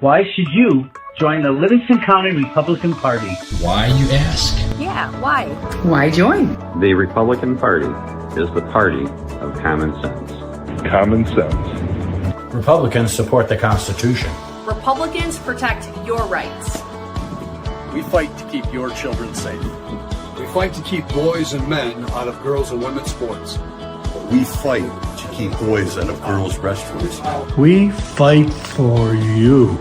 Why should you join the Livingston County Republican Party? Why, you ask? Yeah, why? Why join? The Republican Party is the party of common sense. Common sense. Republicans support the Constitution. Republicans protect your rights. We fight to keep your children safe. We fight to keep boys and men out of girls' and women's sports. We fight to keep boys out of girls' restrooms. We fight for you.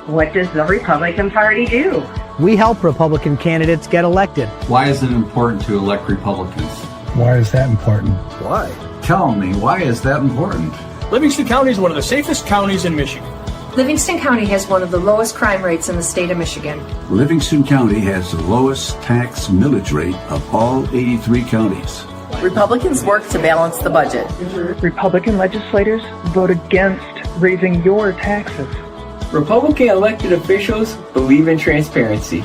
What does the Republican Party do? We help Republican candidates get elected. Why is it important to elect Republicans? Why is that important? Why? Tell me, why is that important? Livingston County is one of the safest counties in Michigan. Livingston County has one of the lowest crime rates in the state of Michigan. Livingston County has the lowest tax millage rate of all 83 counties. Republicans work to balance the budget. Republican legislators vote against raising your taxes. Republican elected officials believe in transparency.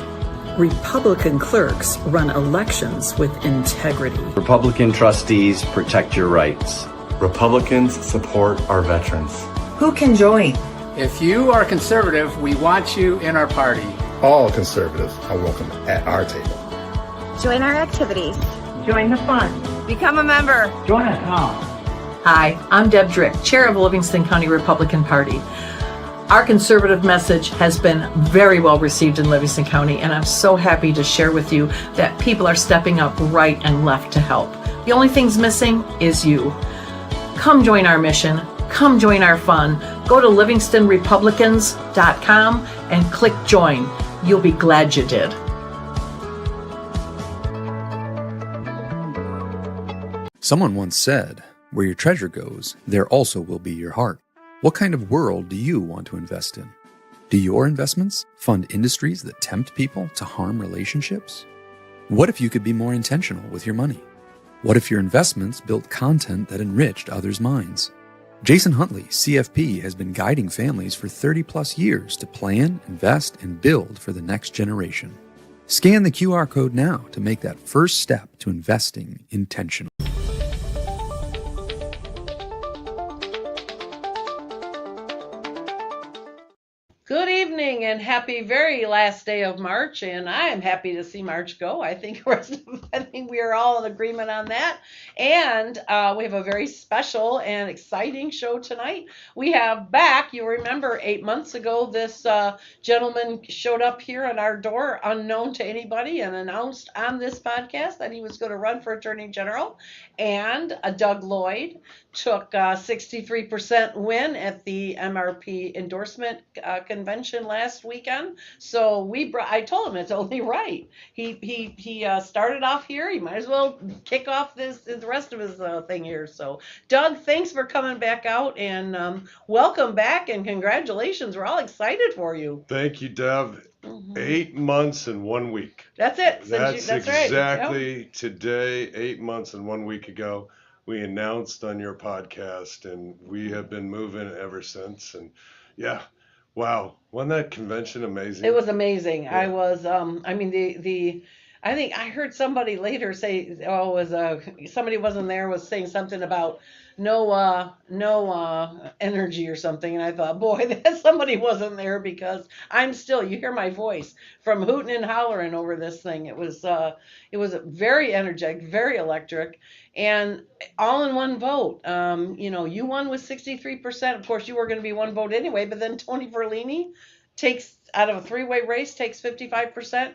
Republican clerks run elections with integrity. Republican trustees protect your rights. Republicans support our veterans. Who can join? If you are conservative, we want you in our party. All conservatives are welcome at our table. Join our activities. Join the fun. Become a member. Join us now. Hi, I'm Deb Drick, chair of Livingston County Republican Party. Our conservative message has been very well received in Livingston County, and I'm so happy to share with you that people are stepping up right and left to help. The only thing's missing is you. Come join our mission. Come join our fun. Go to livingstonrepublicans.com and click join. You'll be glad you did. Someone once said, where your treasure goes, there also will be your heart. What kind of world do you want to invest in? Do your investments fund industries that tempt people to harm relationships? What if you could be more intentional with your money? What if your investments built content that enriched others' minds? Jason Huntley, CFP, has been guiding families for 30 plus years to plan, invest, and build for the next generation. Scan the QR code now to make that first step to investing intentionally. Good evening and happy very last day of March, and I am happy to see March go. I think we are all in agreement on that. And we have a very special and exciting show tonight. We have back, you remember 8 months ago, this gentleman showed up here on our door unknown to anybody and announced on this podcast that he was going to run for Attorney General. And Doug Lloyd took a 63% win at the MRP endorsement convention last weekend. So I told him it's only right. He started off here. He might as well kick off the rest of his thing here. So Doug, thanks for coming back out and welcome back and congratulations. We're all excited for you. Thank you, Deb. 8 months and 1 week. That's it. That's right. Exactly Yep. Today, 8 months and 1 week ago, we announced on your podcast, and we have been moving ever since. And yeah, wow, wasn't that convention amazing? It was amazing. Yeah. I was, I think I heard somebody later say, somebody wasn't there, was saying something about no energy or something, and I thought, boy, that somebody wasn't there, because you hear my voice from hooting and hollering over this thing. It was very energetic, very electric, and all in one vote. You won with 63%. Of course, you were going to be one vote anyway, but then Tony Verlini takes, out of a three-way race, takes 55%.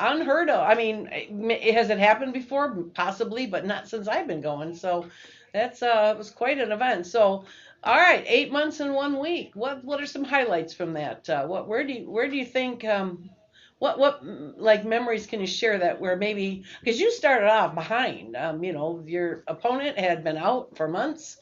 Unheard of. I mean, has it happened before? Possibly, but not since I've been going. So that's it was quite an event. So, all right, 8 months and 1 week. What are some highlights from that? Where do you think? What like memories can you share that where maybe, because you started off behind? Your opponent had been out for months,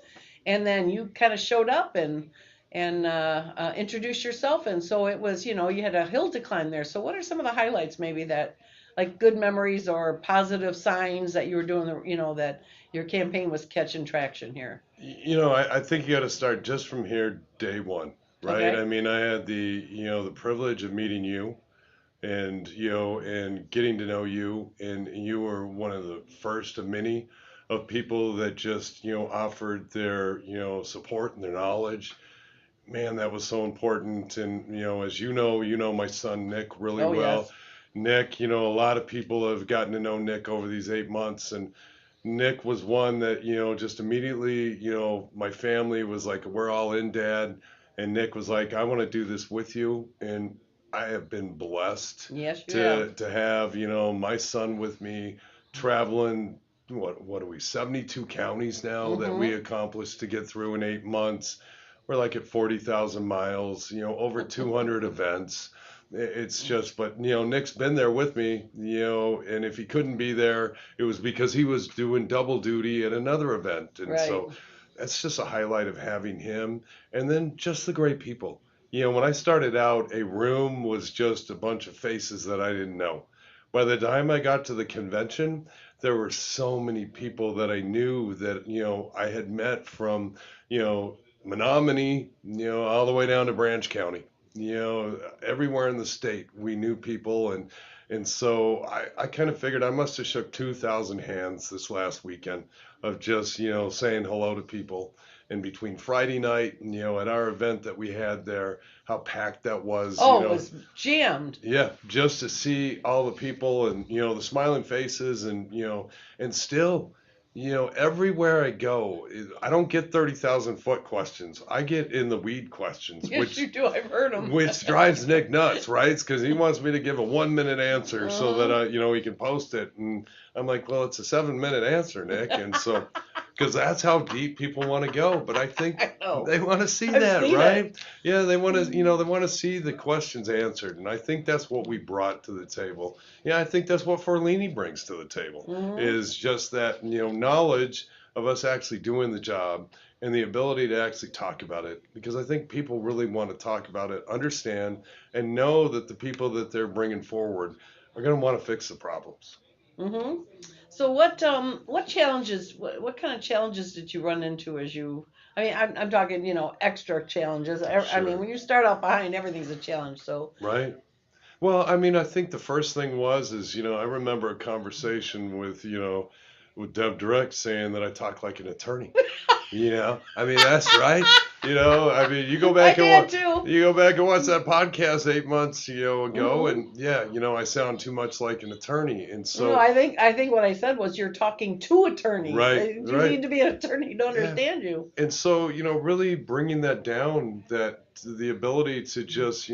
and then you kind of showed up and introduce yourself, and so it was, you had a hill to climb there. So what are some of the highlights maybe that, like, good memories or positive signs that you were doing, that your campaign was catching traction here? I think you got to start just from here, day one, right? Okay. I mean, I had the privilege of meeting you, and and getting to know you, and you were one of the first of many of people that just offered their support and their knowledge. man, that was so important. And, as you know my son Nick really Oh, well. yes. Nick, a lot of people have gotten to know Nick over these 8 months, and Nick was one that, just immediately, my family was like, we're all in, Dad. And Nick was like, I want to do this with you. And I have been blessed Yes, you to have. to have, my son with me traveling. What are we, 72 counties now that we accomplished to get through in 8 months. We're like at 40,000 miles, over 200 events. It's just, but Nick's been there with me, and if he couldn't be there, it was because he was doing double duty at another event. And Right. so that's just a highlight of having him. And then just the great people. When I started out, a room was just a bunch of faces that I didn't know. By the time I got to the convention, there were so many people that I knew that, I had met from, Menominee, all the way down to Branch County. Everywhere in the state, we knew people, and so I kind of figured I must have shook 2,000 hands this last weekend of just saying hello to people. And between Friday night, at our event that we had there, how packed that was. Oh, it was jammed. Yeah, just to see all the people and the smiling faces and and still. Everywhere I go, I don't get 30,000-foot questions. I get in the weed questions, Yes, you do. I've heard them. which drives Nick nuts, right? Because he wants me to give a 1-minute answer so that he can post it. And I'm like, well, it's a 7-minute answer, Nick. And so, because that's how deep people want to go. But I think they want to see that, right? It. Yeah, they want to, they want to see the questions answered. And I think that's what we brought to the table. Yeah, I think that's what Forlini brings to the table is just that, knowledge of us actually doing the job and the ability to actually talk about it. Because I think people really want to talk about it, understand, and know that the people that they're bringing forward are going to want to fix the problems. Mm-hmm. So what challenges, what kind of challenges did you run into as you, I mean, I'm talking, extra challenges. I mean, when you start out behind, everything's a challenge. So. Right. Well, I mean, I think the first thing is, I remember a conversation with Deb Direct saying that I talk like an attorney. I mean, that's right. I mean, you go back and watch that podcast 8 months, ago, and yeah, I sound too much like an attorney, and so. No, I think what I said was you're talking to attorneys. Right. You need to be an attorney to understand you. And so, really bringing that down, that the ability to just,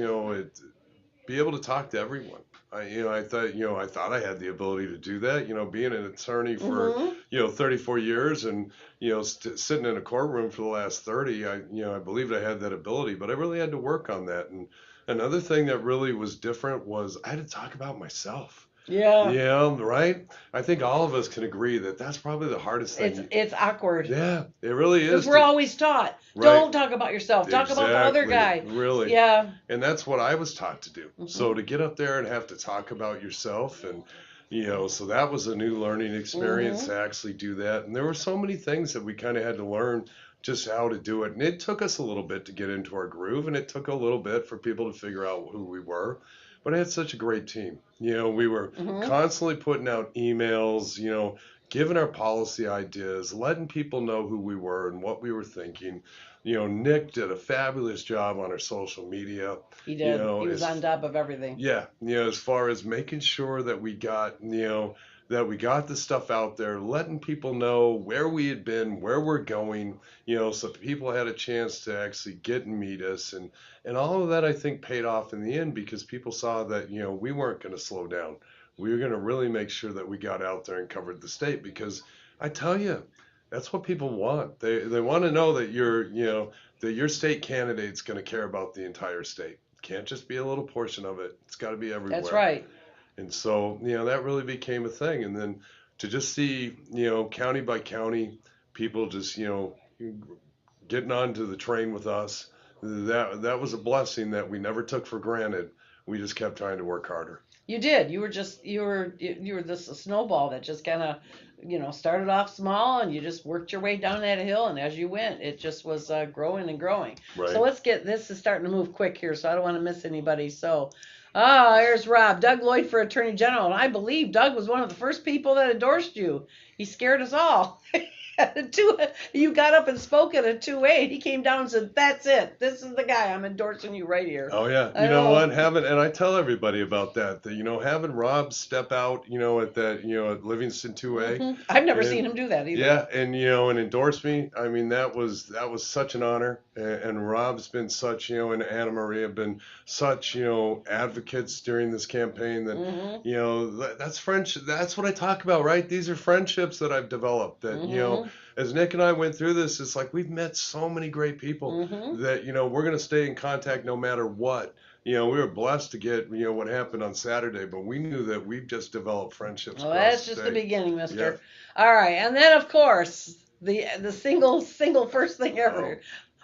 be able to talk to everyone. I thought I had the ability to do that. Being an attorney for 34 years and sitting in a courtroom for the last 30, I believed I had that ability, but I really had to work on that. And another thing that really was different was I had to talk about myself. Yeah. Yeah, right? I think all of us can agree that that's probably the hardest thing. It's awkward. Yeah, it really is. Because we're always taught, don't talk about yourself. Talk about the other guy. Really. Yeah. And that's what I was taught to do. So to get up there and have to talk about yourself and, so that was a new learning experience to actually do that. And there were so many things that we kind of had to learn just how to do it. And it took us a little bit to get into our groove, and it took a little bit for people to figure out who we were. But I had such a great team. We were constantly putting out emails, giving our policy ideas, letting people know who we were and what we were thinking. Nick did a fabulous job on our social media. He did. He was on top of everything. Yeah. As far as making sure that we got, that we got the stuff out there, letting people know where we had been, where we're going, so people had a chance to actually get and meet us. And all of that, I think, paid off in the end because people saw that, we weren't going to slow down. We were going to really make sure that we got out there and covered the state because I tell you, that's what people want. They want to know that that your state candidate's going to care about the entire state. It can't just be a little portion of it. It's got to be everywhere. That's right. And so, that really became a thing. And then to just see, county by county, people just, getting onto the train with us, that was a blessing that we never took for granted. We just kept trying to work harder. You did. You were this a snowball that just kind of, started off small and you just worked your way down that hill. And as you went, it just was growing and growing. Right. So this is starting to move quick here. So I don't want to miss anybody. So, here's Rob, Doug Lloyd for Attorney General. And I believe Doug was one of the first people that endorsed you. He scared us all. You got up and spoke at a 2A. He came down and said, "That's it. This is the guy. I'm endorsing you right here." Oh yeah, I you know know. what? And I tell everybody about that. That having Rob step out, at that, at Livingston 2A. I've never and- seen him do that either. Yeah, and and endorse me. I mean, that was such an honor. And Rob's been such, and Anna Maria have been such, advocates during this campaign that, that's friendship. That's what I talk about, right? These are friendships that I've developed that, as Nick and I went through this, it's like we've met so many great people that, we're going to stay in contact no matter what. We were blessed to get, what happened on Saturday, but we knew that we've just developed friendships. Well, that's just the beginning, mister. Yeah. All right. And then, of course, the single first thing ever.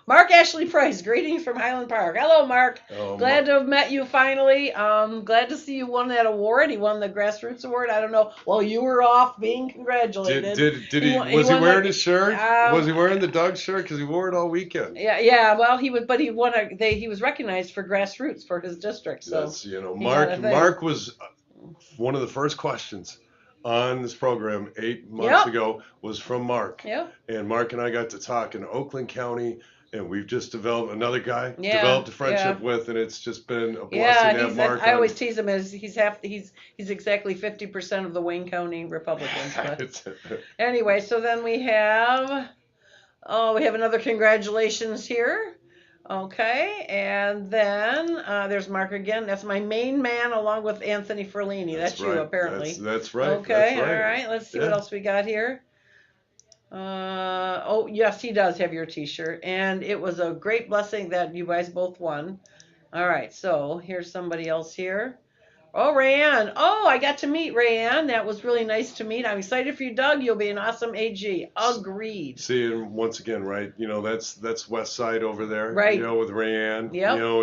Mark Ashley Price, greetings from Highland Park. Hello, Mark. Glad to have met you finally. Glad to see you won that award. He won the Grassroots Award. I don't know. Well, you were off being congratulated. Did he? Was he wearing his shirt? Was he wearing the Doug shirt? Because he wore it all weekend. Yeah. Well, he was, but he won he was recognized for Grassroots for his district. So yes, Mark was one of the first questions on this program 8 months ago was from Mark. Yeah. And Mark and I got to talk in Oakland County. And we've just developed another guy, developed a friendship with, and it's just been a blessing to have Mark. I always tease him as he's exactly 50% of the Wayne County Republicans. But anyway, so then we have another congratulations here. Okay, and then there's Mark again. That's my main man, along with Anthony Ferlini. That's you, apparently. That's right. Okay, that's right. All right. Let's see what else we got here. Yes, he does have your t-shirt, and it was a great blessing that you guys both won. All right, so here's somebody else here. Oh, Rayanne. Oh, I got to meet Rayanne. That was really nice to meet. I'm excited for you, Doug. You'll be an awesome AG. Agreed. See, and once again, right, that's West Side over there, right, with Rayanne,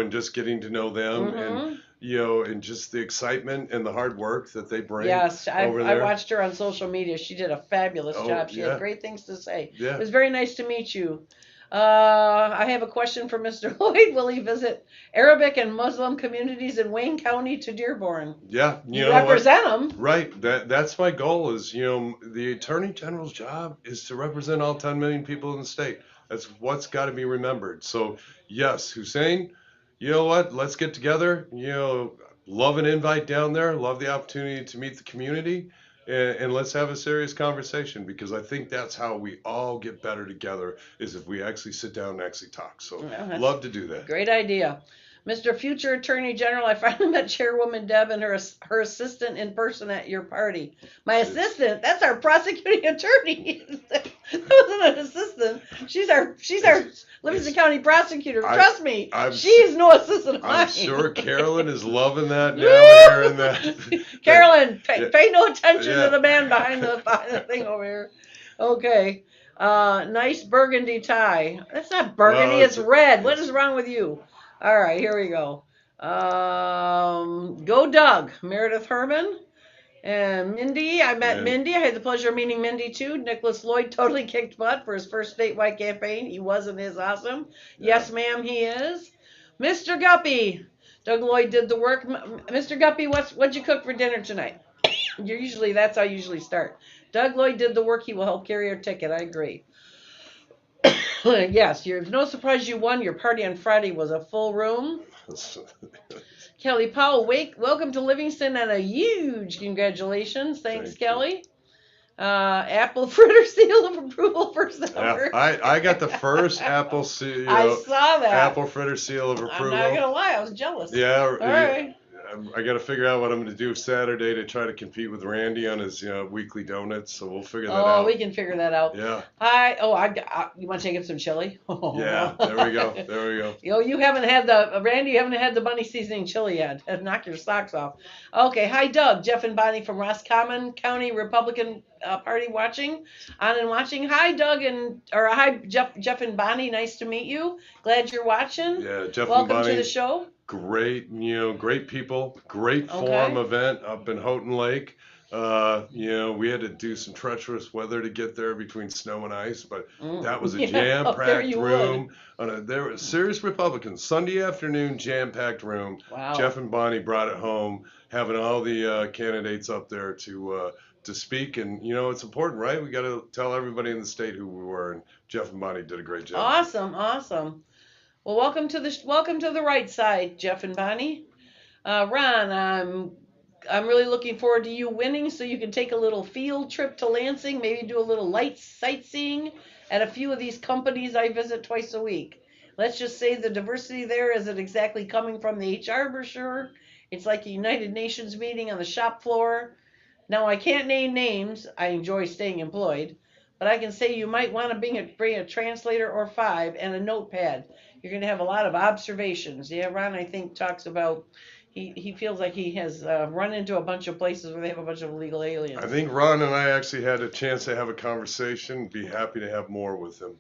and just getting to know them and and just the excitement and the hard work that they bring. Yes, I there. watched her on social media. She did a fabulous job. She had great things to say. Yeah. It was very nice to meet you. I have a question for Mr. Lloyd. Will he visit Arabic and Muslim communities in Wayne County to Dearborn? Yeah, you represent them. Right. That's my goal. Is the Attorney General's job is to represent all 10 million people in the state. That's what's got to be remembered. So yes, Hussein. You know what? Let's get together. Love an invite down there. Love the opportunity to meet the community. And let's have a serious conversation, because I think that's how we all get better together, is if we actually sit down and actually talk. So love to do that. Great idea. Mr. Future Attorney General, I finally met Chairwoman Deb and her assistant in person at your party. My assistant? That's our prosecuting attorney. That wasn't an assistant. She's our Livingston County prosecutor. Trust me, she's no assistant of mine. I'm sure Carolyn is loving that now, hearing that. Carolyn, pay no attention to the man behind the thing over here. Okay. Nice burgundy tie. That's not burgundy, it's red. What is wrong with you? All right, here we go. Go Doug. Meredith Herman. And Mindy. I met Mindy. I had the pleasure of meeting Mindy too. Nicholas Lloyd totally kicked butt for his first statewide campaign. He was and is awesome. Yes, ma'am, he is. Mr. Guppy. Doug Lloyd did the work. Mr. Guppy, what'd you cook for dinner tonight? That's how you usually start. Doug Lloyd did the work. He will help carry your ticket. I agree. Yes, it's no surprise you won. Your party on Friday was a full room. Kelly Powell, welcome to Livingston and a huge congratulations. Thanks, Kelly. Apple fritter seal of approval for summer. Yeah, I got the first apple seal. I saw that. Apple fritter seal of approval. I'm not gonna lie, I was jealous. Yeah. All right. I got to figure out what I'm going to do Saturday to try to compete with Randy on his weekly donuts. So we'll figure that out. Oh, we can figure that out. Yeah. You want to take him some chili? Yeah. There we go. There we go. You haven't had the bunny seasoning chili yet. Knock your socks off. Okay. Hi, Doug. Jeff and Bonnie from Roscommon County Republican Party watching. Hi, Doug hi, Jeff and Bonnie. Nice to meet you. Glad you're watching. Yeah, Jeff Welcome and Bonnie. to the show. Great, great people, great forum event up in Houghton Lake. We had to do some treacherous weather to get there between snow and ice, but that was a jam-packed room. There were serious Republicans. Sunday afternoon, jam-packed room. Wow. Jeff and Bonnie brought it home, having all the candidates up there to to speak, and it's important, right? We got to tell everybody in the state who we were, and Jeff and Bonnie did a great job. Awesome. Well, welcome to the right side, Jeff and Bonnie. Ron, I'm really looking forward to you winning, so you can take a little field trip to Lansing, maybe do a little light sightseeing at a few of these companies I visit twice a week. Let's just say the diversity there isn't exactly coming from the HR brochure. It's like a United Nations meeting on the shop floor. Now, I can't name names. I enjoy staying employed. But I can say you might want to bring a translator or 5 and a notepad. You're going to have a lot of observations. Yeah, Ron, I think, talks about he feels like he has run into a bunch of places where they have a bunch of illegal aliens. I think Ron and I actually had a chance to have a conversation. Be happy to have more with him.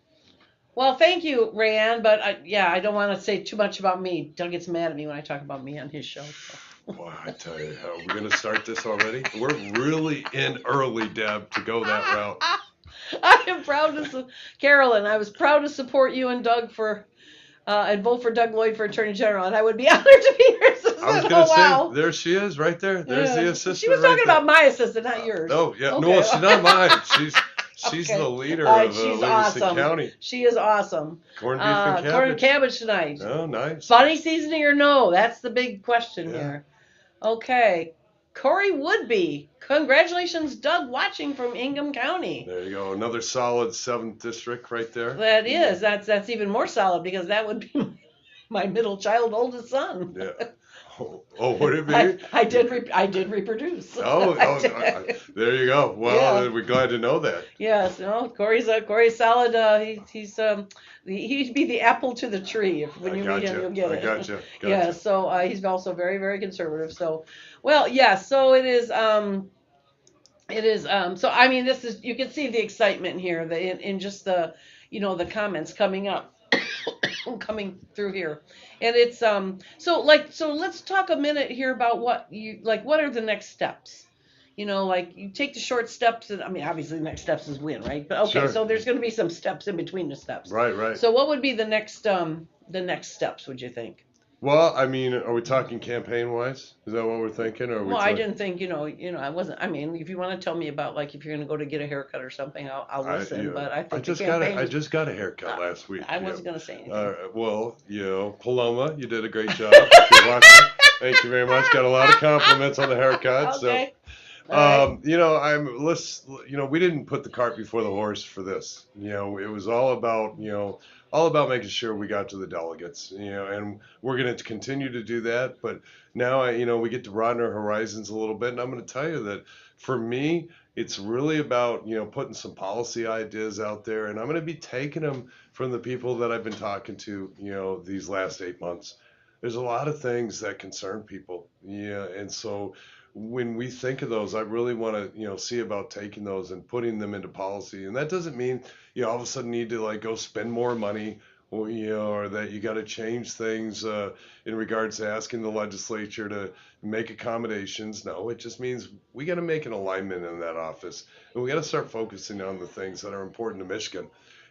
Well, thank you, Rayanne, but I don't want to say too much about me. Doug gets mad at me when I talk about me on his show. So. Boy, I tell you, are we going to start this already? We're really in early, Deb, to go that route. I am proud Carolyn, I was proud to support you and Doug and vote for Doug Lloyd for Attorney General, and I would be honored to be your assistant. I was going to say, there she is, right there. There's the assistant. She was talking about my assistant, not yours. Oh, yeah. Okay. No, she's not mine. She's the leader of Livingston awesome. County. She is awesome. Corned beef and cabbage. Corn and cabbage tonight. Oh, nice. Bunny seasoning or no? That's the big question here. Okay. Corey Woodby. Congratulations, Doug, watching from Ingham County. There you go. Another solid 7th district right there. That is. That's even more solid because that would be my middle child, oldest son. Yeah. Oh, would it be? I did reproduce. There you go. Well, we're glad to know that. Yes, no, Corey's solid. He'd be the apple to the tree. When you meet him, you'll get it. Gotcha. Yeah, so he's also very, very conservative. So, well, yeah. So it is. So I mean, this is, you can see the excitement here, in just the comments coming up. Coming through here, and it's so let's talk a minute here about what are the next steps. You take the short steps, and I mean, obviously the next steps is win, right? But okay, sure. So there's going to be some steps in between the steps. Right. So what would be the next steps, would you think? Well, I mean, are we talking campaign wise? Is that what we're thinking? Or I didn't think, I wasn't. I mean, if you want to tell me about if you're going to go to get a haircut or something, I'll listen. But I think I just got a haircut last week. I wasn't going to say anything. Well, Paloma, you did a great job. If you're watching, thank you very much. Got a lot of compliments on the haircut. Okay. So, we didn't put the cart before the horse for this. It was all about making sure we got to the delegates, and we're going to continue to do that. But now, we get to broaden our horizons a little bit. And I'm going to tell you that for me, it's really about, putting some policy ideas out there. And I'm going to be taking them from the people that I've been talking to, these last 8 months. There's a lot of things that concern people. And so when we think of those, I really want to, see about taking those and putting them into policy. And that doesn't mean you all of a sudden need to go spend more money, or that you got to change things in regards to asking the legislature to make accommodations. No, it just means we got to make an alignment in that office, and we got to start focusing on the things that are important to Michigan.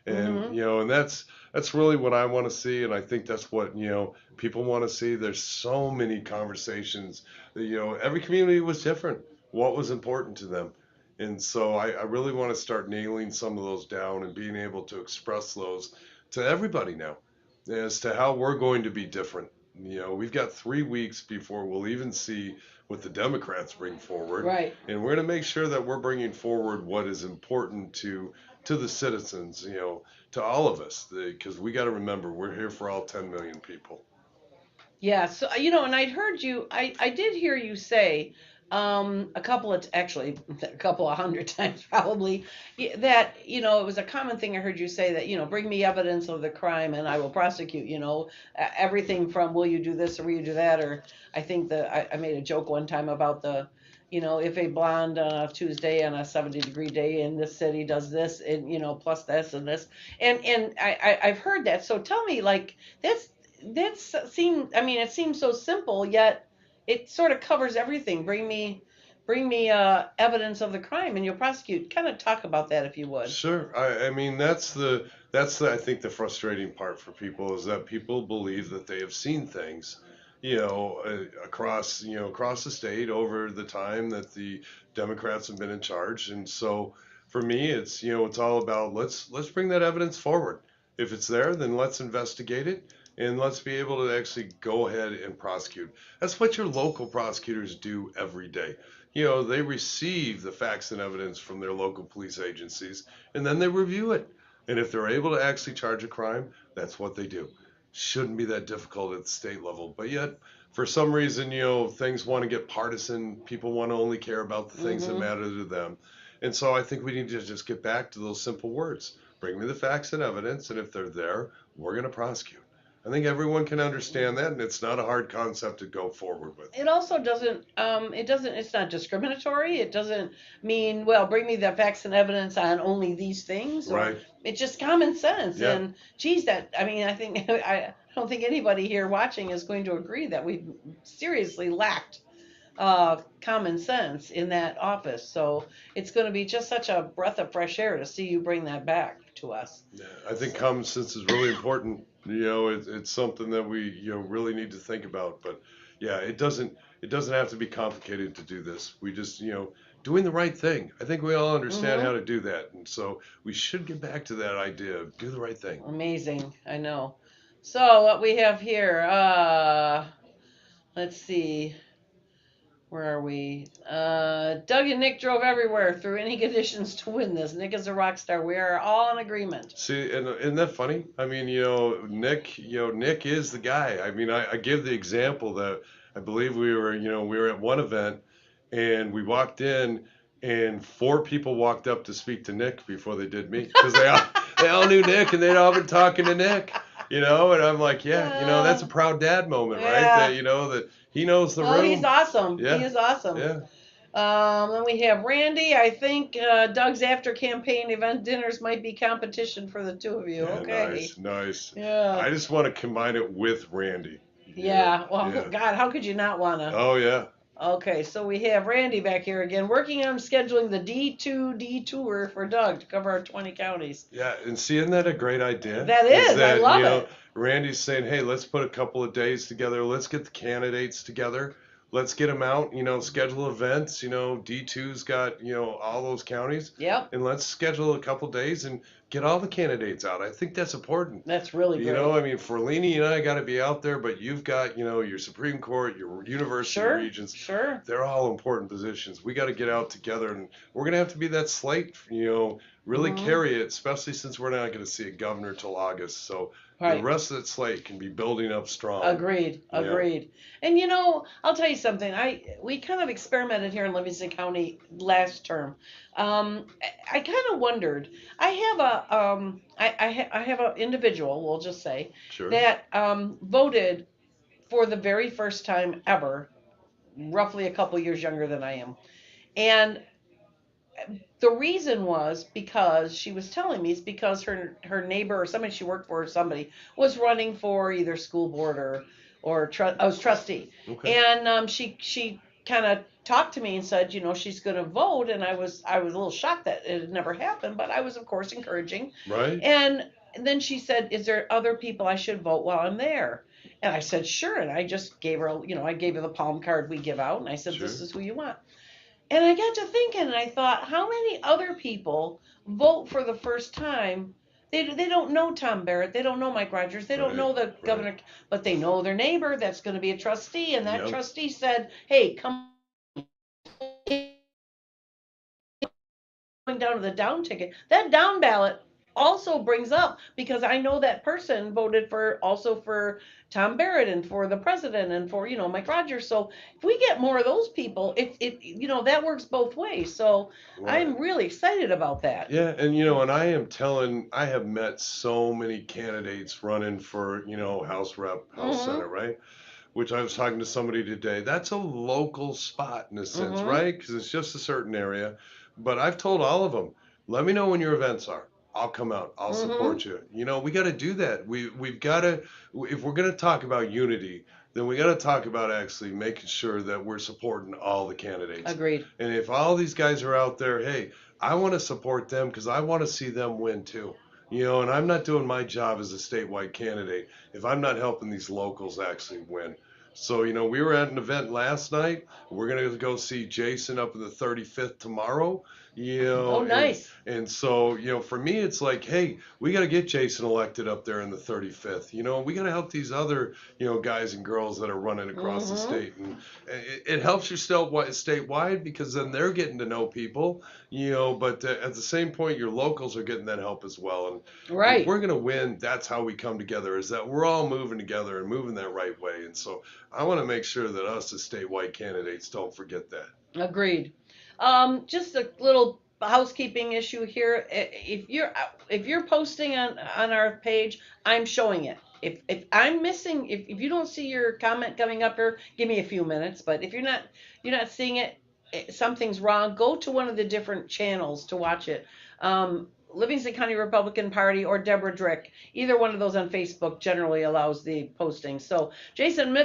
And and that's really what I want to see, and I think that's what people want to see. There's so many conversations that, every community was different, what was important to them, and so I really want to start nailing some of those down and being able to express those to everybody now as to how we're going to be different. We've got 3 weeks before we'll even see what the Democrats bring forward, right? And we're going to make sure that we're bringing forward what is important to the citizens, to all of us, because we got to remember we're here for all 10 million people. Yeah. So, and I'd heard you, I did hear you say a couple of hundred times probably, that, it was a common thing I heard you say that, bring me evidence of the crime and I will prosecute, everything from will you do this or will you do that? Or I think I made a joke one time about if a blonde on a Tuesday on a 70-degree day in this city does this, and plus this and this, and I've heard that. So tell me, it seems so simple, yet it sort of covers everything. Bring me evidence of the crime and you'll prosecute. Kind of talk about that if you would. Sure. I mean, that's I think the frustrating part for people is that people believe that they have seen things, across the state over the time that the Democrats have been in charge. And so for me, it's all about let's bring that evidence forward. If it's there, then let's investigate it and let's be able to actually go ahead and prosecute. That's what your local prosecutors do every day. They receive the facts and evidence from their local police agencies and then they review it. And if they're able to actually charge a crime, that's what they do. Shouldn't be that difficult at the state level. But yet, for some reason, things want to get partisan. People want to only care about the things that matter to them. And so I think we need to just get back to those simple words. Bring me the facts and evidence, and if they're there, we're going to prosecute. I think everyone can understand that, and it's not a hard concept to go forward with. It also it's not discriminatory. It doesn't mean, well, bring me the facts and evidence on only these things. Right. It's just common sense. Yeah. And geez, I don't think anybody here watching is going to agree that we seriously lacked common sense in that office. So it's going to be just such a breath of fresh air to see you bring that back to us. Yeah, I think common sense is really important. It's something that we really need to think about. But yeah, it doesn't have to be complicated to do this. We just doing the right thing. I think we all understand how to do that, and so we should get back to that idea of do the right thing. Amazing, I know. So what we have here, let's see. Where are we? Doug and Nick drove everywhere through any conditions to win this. Nick is a rock star. We are all in agreement. See, and isn't that funny? I mean, Nick is the guy. I mean, I give the example that I believe we were at one event and we walked in and 4 people walked up to speak to Nick before they did me because they all knew Nick and they'd all been talking to Nick, and I'm like, that's a proud dad moment, right? That he knows the room. Oh, he's awesome. Yeah. He is awesome. Yeah. Then we have Randy. I think Doug's after campaign event dinners might be competition for the two of you. Yeah, okay. Nice. Yeah. I just want to combine it with Randy. Yeah. Well, Yeah. God, how could you not want to? Oh, yeah. Okay, so we have Randy back here again, working on scheduling the D2D tour for Doug to cover our 20 counties. Yeah, and see, isn't that a great idea? That is. I love it. Randy's saying, hey, let's put a couple of days together. Let's get the candidates together. Let's get them out, schedule events. D2's got, all those counties. Yep. And let's schedule a couple days and get all the candidates out. I think that's important. That's really great. I mean, Forlini and I got to be out there, but you've got, your Supreme Court, your university regents. Sure. They're all important positions. We got to get out together, and we're going to have to be that slate, really carry it, especially since we're not going to see a governor till August. So the rest of that slate can be building up strong. Agreed. And I'll tell you something. We kind of experimented here in Livingston County last term. I kind of wondered. I have an individual, we'll just say, that voted for the very first time ever, roughly a couple years younger than I am, and the reason was because she was telling me it's because her neighbor or somebody she worked for or somebody was running for either school board or trustee. Okay. And she kind of talked to me and said, she's going to vote, and I was a little shocked that it had never happened, but I was of course encouraging. Right. And then she said, is there other people I should vote while I'm there? And I said, sure. And I just gave her, I gave her the palm card we give out, and I said, this is who you want. And I got to thinking, and I thought, how many other people vote for the first time? They don't know Tom Barrett. They don't know Mike Rogers. They don't know the governor, but they know their neighbor that's going to be a trustee. And that trustee said, hey, come going down to the down ticket. That down ballot also brings up, because I know that person voted for Tom Barrett and for the president and for Mike Rogers. So if we get more of those people, it that works both ways. So I'm really excited about that. Yeah, and and I have met so many candidates running for House Rep, House Senate, right? Which I was talking to somebody today. That's a local spot in a sense, right? Because it's just a certain area. But I've told all of them, let me know when your events are. I'll come out. I'll support you. We got to do that. We've got to, if we're going to talk about unity, then we got to talk about actually making sure that we're supporting all the candidates. Agreed. And if all these guys are out there, hey, I want to support them because I want to see them win too. And I'm not doing my job as a statewide candidate if I'm not helping these locals actually win. So, we were at an event last night. We're going to go see Jason up in the 35th tomorrow. Oh, nice. And so, for me, it's like, hey, we got to get Jason elected up there in the 35th. We got to help these other, guys and girls that are running across the state. And it helps you statewide because then they're getting to know people, but at the same point, your locals are getting that help as well. And Right. if we're going to win, that's how we come together, is that we're all moving together and moving that right way. And so I want to make sure that us as statewide candidates don't forget that. Agreed. Just a little housekeeping issue here. If you're posting on our page, I'm showing it. If I'm missing, if you don't see your comment coming up here, give me a few minutes. But if you're not seeing it, something's wrong. Go to one of the different channels to watch it. Livingston County Republican Party or Deborah Drick. Either one of those on Facebook generally allows the posting. So Jason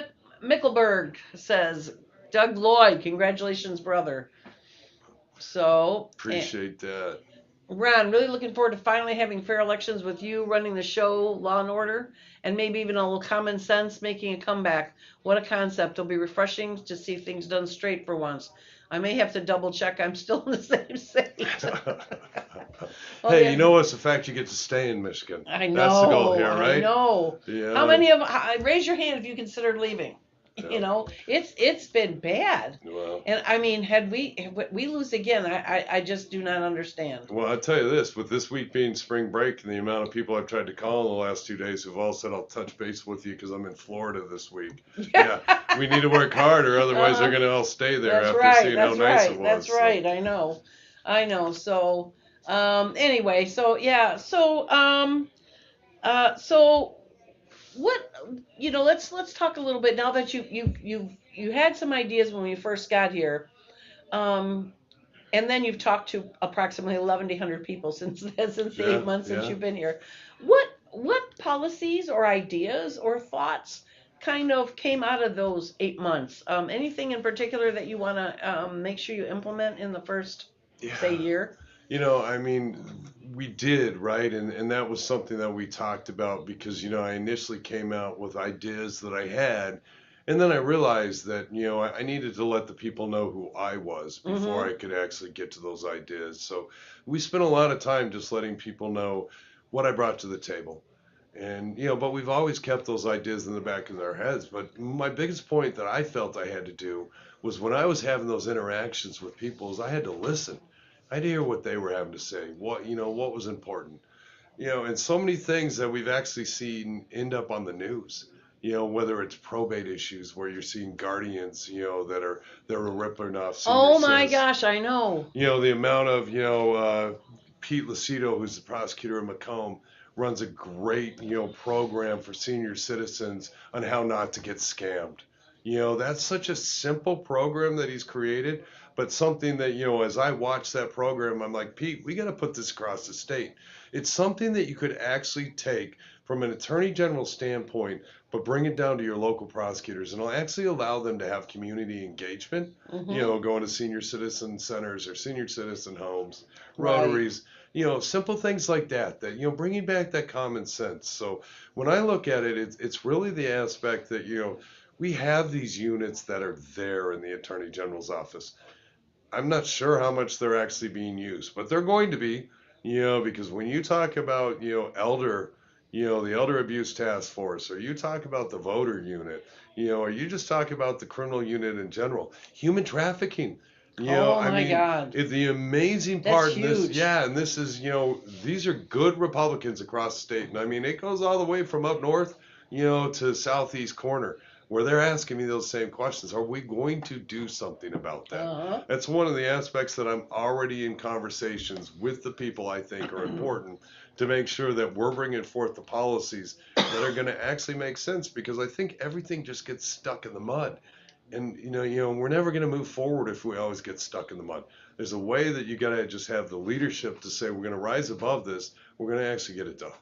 Mickelberg says, Doug Lloyd, congratulations, brother. So Appreciate that. Ron, really looking forward to finally having fair elections with you running the show, Law and Order, and maybe even a little common sense making a comeback. What a concept. It'll be refreshing to see things done straight for once. I may have to double check I'm still in the same state. Hey, yeah. It's the fact you get to stay in Michigan. I know. That's the goal here, right? I know. Yeah. How many raise your hand if you considered leaving? Yeah. It's been bad. Well, and I mean, had we lose again, I just do not understand. Well, I'll tell you this, with this week being spring break and the amount of people I've tried to call in the last 2 days who've all said I'll touch base with you because I'm in Florida this week. Yeah, we need to work harder, otherwise they're going to all stay there after seeing how nice it was. That's right. I know. So anyway, so yeah, so what, let's talk a little bit now that you had some ideas when you first got here, and then you've talked to approximately 1,100 people since the 8 months since you've been here. What policies or ideas or thoughts kind of came out of those 8 months? Anything in particular that you want to make sure you implement in the first say year? I mean, we did, right? And that was something that we talked about because, I initially came out with ideas that I had. And then I realized that, I needed to let the people know who I was before I could actually get to those ideas. So we spent a lot of time just letting people know what I brought to the table. And, but we've always kept those ideas in the back of their heads. But my biggest point that I felt I had to do was when I was having those interactions with people is I had to listen. I had to hear what they were having to say, what was important, and so many things that we've actually seen end up on the news, whether it's probate issues where you're seeing guardians, that are ripping off senior Oh my gosh, I know. The amount of, Pete Lucido, who's the prosecutor in Macomb, runs a great, program for senior citizens on how not to get scammed. That's such a simple program that he's created, but something that, as I watch that program, I'm like, Pete, we got to put this across the state. It's something that you could actually take from an attorney general standpoint, but bring it down to your local prosecutors, and it'll actually allow them to have community engagement, going to senior citizen centers or senior citizen homes, Rotaries, simple things like that, bringing back that common sense. So when I look at it, it's really the aspect that, we have these units that are there in the Attorney General's office. I'm not sure how much they're actually being used, but they're going to be, because when you talk about, the Elder Abuse Task Force, or you talk about the voter unit, or you just talk about the criminal unit in general, human trafficking. God. The amazing part in this, huge. and this is, these are good Republicans across the state. And I mean, it goes all the way from up north, to southeast corner, where they're asking me those same questions. Are we going to do something about that? That's one of the aspects that I'm already in conversations with the people I think are important to make sure that we're bringing forth the policies that are going to actually make sense, because I think everything just gets stuck in the mud. And, we're never going to move forward if we always get stuck in the mud. There's a way that you got to just have the leadership to say, we're going to rise above this. We're going to actually get it done.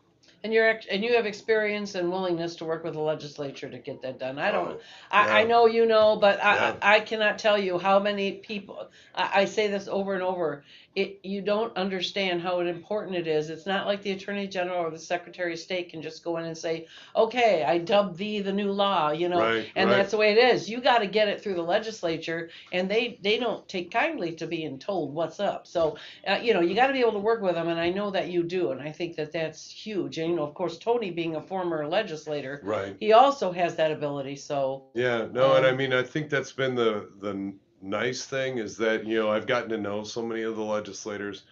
And you have experience and willingness to work with the legislature to get that done. I know you know, but I cannot tell you how many people. I say this over and over. You don't understand how important it is. It's not like the Attorney General or the Secretary of State can just go in and say, "Okay, I dub thee the new law," and that's the way it is. You got to get it through the legislature, and they don't take kindly to being told what's up. So you got to be able to work with them, and I know that you do, and I think that that's huge. And of course, Tony being a former legislator, he also has that ability. So and I mean, I think that's been the nice thing is that I've gotten to know so many of the legislators.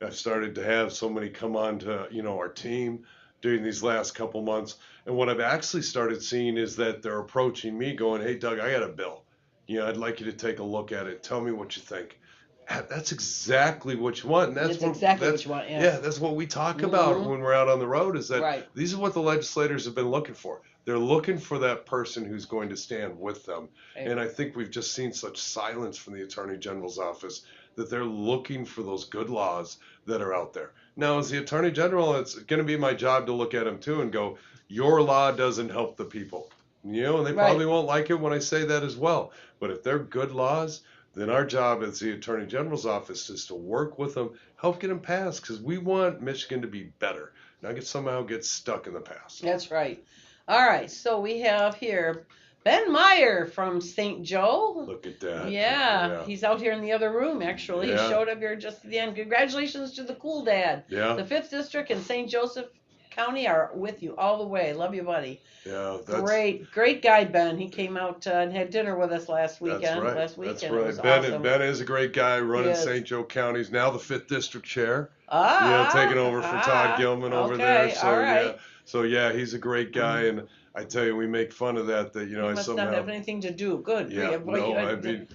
I've started to have so many come on to our team during these last couple months, and what I've actually started seeing is that they're approaching me going, "Hey Doug, I got a bill, I'd like you to take a look at it, tell me what you think." That's exactly what you want, and that's what you want. Yeah, that's what we talk about when we're out on the road, is that these are what the legislators have been looking for. They're looking for that person who's going to stand with them. And I think we've just seen such silence from the Attorney General's office that they're looking for those good laws that are out there. Now, as the Attorney General, it's going to be my job to look at them too and go, your law doesn't help the people. And they probably won't like it when I say that as well. But if they're good laws, then our job as the Attorney General's office is to work with them, help get them passed, because we want Michigan to be better, not somehow get stuck in the past. That's right. All right, so we have here Ben Meyer from St. Joe. Look at that. Yeah, he's out here in the other room, actually. He showed up here just at the end. Congratulations to the cool dad. Yeah. The 5th District and St. Joseph County are with you all the way. Love you, buddy. Yeah, great guy, Ben. He came out and had dinner with us last weekend. That's right. It was Ben, awesome. Ben is a great guy running St. Joe County. He's now the 5th District chair. Taking over for Todd Gilman over there. So he's a great guy, and I tell you, we make fun of that. That I must not have anything to do. Good. Yeah.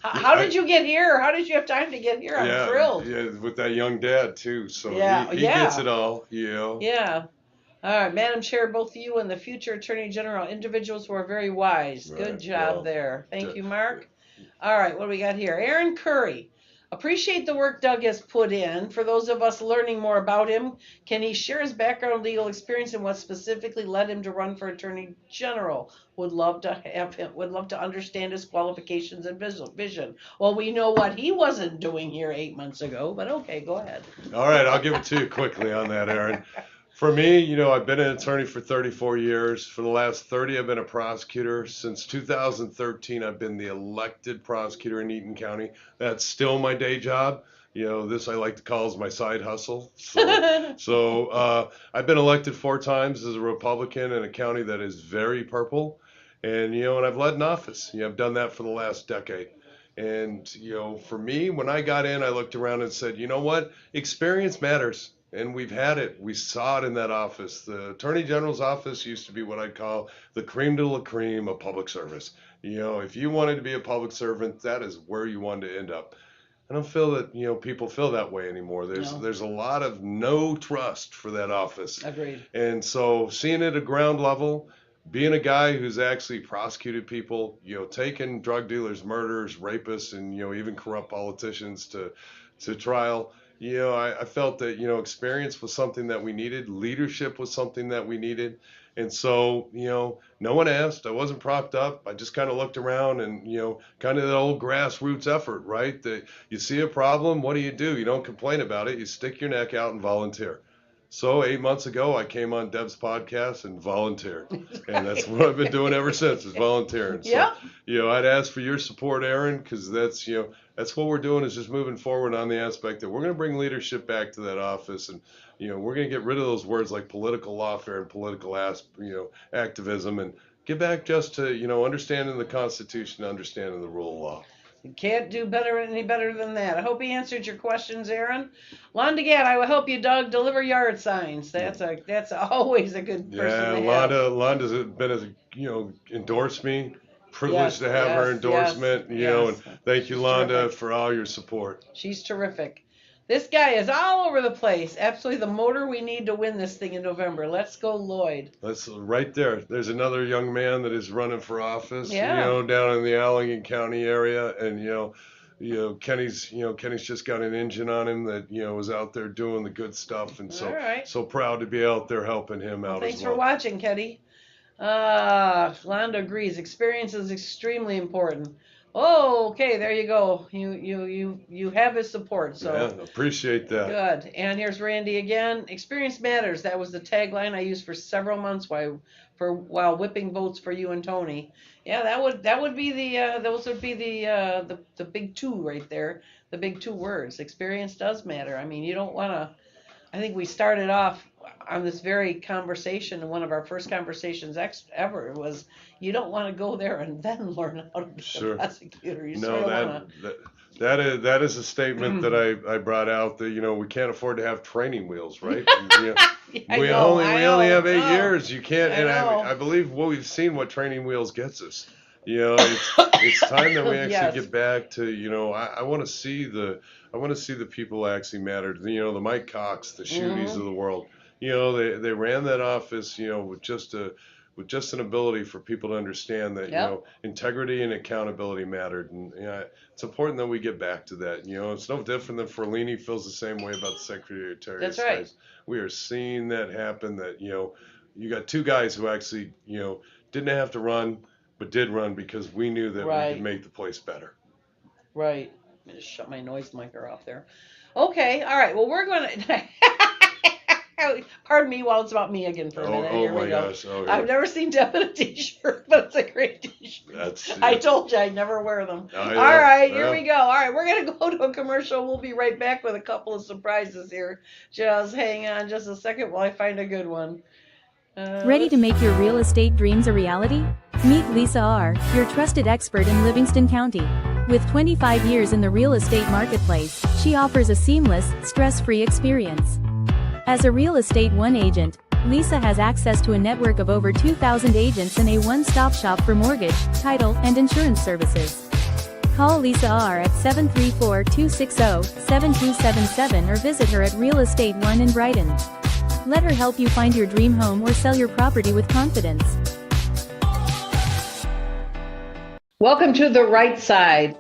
How did you get here? How did you have time to get here? I'm thrilled. Yeah, with that young dad too. So he gets it all. Yeah. All right, Madam Chair, both you and the future Attorney General, individuals who are very wise. Good job there. Thank you, Mark. All right, what do we got here? Aaron Curry. Appreciate the work Doug has put in. For those of us learning more about him, can he share his background, legal experience, and what specifically led him to run for Attorney General? Would love to understand his qualifications and vision. Well, we know what he wasn't doing here 8 months ago, but okay, go ahead. All right, I'll give it to you quickly on that, Aaron. For me, I've been an attorney for 34 years. For the last 30, I've been a prosecutor. Since 2013, I've been the elected prosecutor in Eaton County. That's still my day job. This I like to call is my side hustle. So I've been elected 4 times as a Republican in a county that is very purple. And, and I've led an office. I've done that for the last decade. And, for me, when I got in, I looked around and said, you know what? Experience matters. And we've had it. We saw it in that office. The Attorney General's office used to be what I'd call the creme de la creme of public service. If you wanted to be a public servant, that is where you wanted to end up. I don't feel that, people feel that way anymore. There's a lot of no trust for that office. Agreed. And so seeing it at ground level, being a guy who's actually prosecuted people, taken drug dealers, murderers, rapists, and, even corrupt politicians to trial, I felt that, experience was something that we needed. Leadership was something that we needed. And so, no one asked. I wasn't propped up. I just kind of looked around and, kind of that old grassroots effort, right? That you see a problem, what do? You don't complain about it. You stick your neck out and volunteer. So 8 months ago, I came on Deb's podcast and volunteered. And that's what I've been doing ever since, is volunteering. So, I'd ask for your support, Aaron, because that's, that's what we're doing, is just moving forward on the aspect that we're going to bring leadership back to that office. And, we're going to get rid of those words like political lawfare and political activism, and get back just to, understanding the Constitution, understanding the rule of law. You can't do any better than that. I hope he answered your questions, Aaron. Londa Gadd, I will help you, Doug, deliver yard signs. That's always a good person to have. Londa's been endorsed me. Privileged to have her endorsement, and thank you, Londa, for all your support. She's terrific. This guy is all over the place. Absolutely the motor we need to win this thing in November. Let's go, Lloyd. That's right there. There's another young man that is running for office, down in the Allegan County area. And, Kenny's just got an engine on him that is out there doing the good stuff, and so right. so proud to be out there helping him out Thanks as well. for watching, Kenny. Londa agrees. Experience is extremely important. Oh, okay, there you go. You have his support. So yeah, appreciate that. Good. And here's Randy again. Experience matters. That was the tagline I used for several months while whipping votes for you and Tony. Yeah, that would be those would be the big two right there. The big two words. Experience does matter. I mean, you don't want to. I think we started off on this very conversation, and one of our first conversations ever was, you don't want to go there and then learn how to be a prosecutor. You No, sort of that is a statement that I brought out that we can't afford to have training wheels, right? We only have 8 years. You can't, and I believe what we've seen what training wheels gets us. It's time that we actually get back to I want to see the people actually matter. The Mike Cox, the Shooties of the world. They ran that office with just an ability for people to understand that integrity and accountability mattered, and it's important that we get back to that. It's no different than Ferlini feels the same way about the Secretary of Interior. That's right. We are seeing that happen. That you got two guys who actually didn't have to run, but did run because we knew that we could make the place better. Right. Let me just shut my noise maker off there. Okay. All right. Well, we're going to. Pardon me while it's about me again for a minute. Oh my gosh. Okay. I've never seen Deb in a t-shirt, but it's a great t-shirt. I told you I never wear them. All right, here we go. All right, we're going to go to a commercial. We'll be right back with a couple of surprises here. Just hang on just a second while I find a good one. Ready to make your real estate dreams a reality? Meet Lisa R., your trusted expert in Livingston County. With 25 years in the real estate marketplace, she offers a seamless, stress-free experience. As a Real Estate One agent, Lisa has access to a network of over 2,000 agents and a one-stop shop for mortgage, title, and insurance services. Call Lisa R. at 734-260-7277 or visit her at Real Estate One in Brighton. Let her help you find your dream home or sell your property with confidence. Welcome to The Right Side.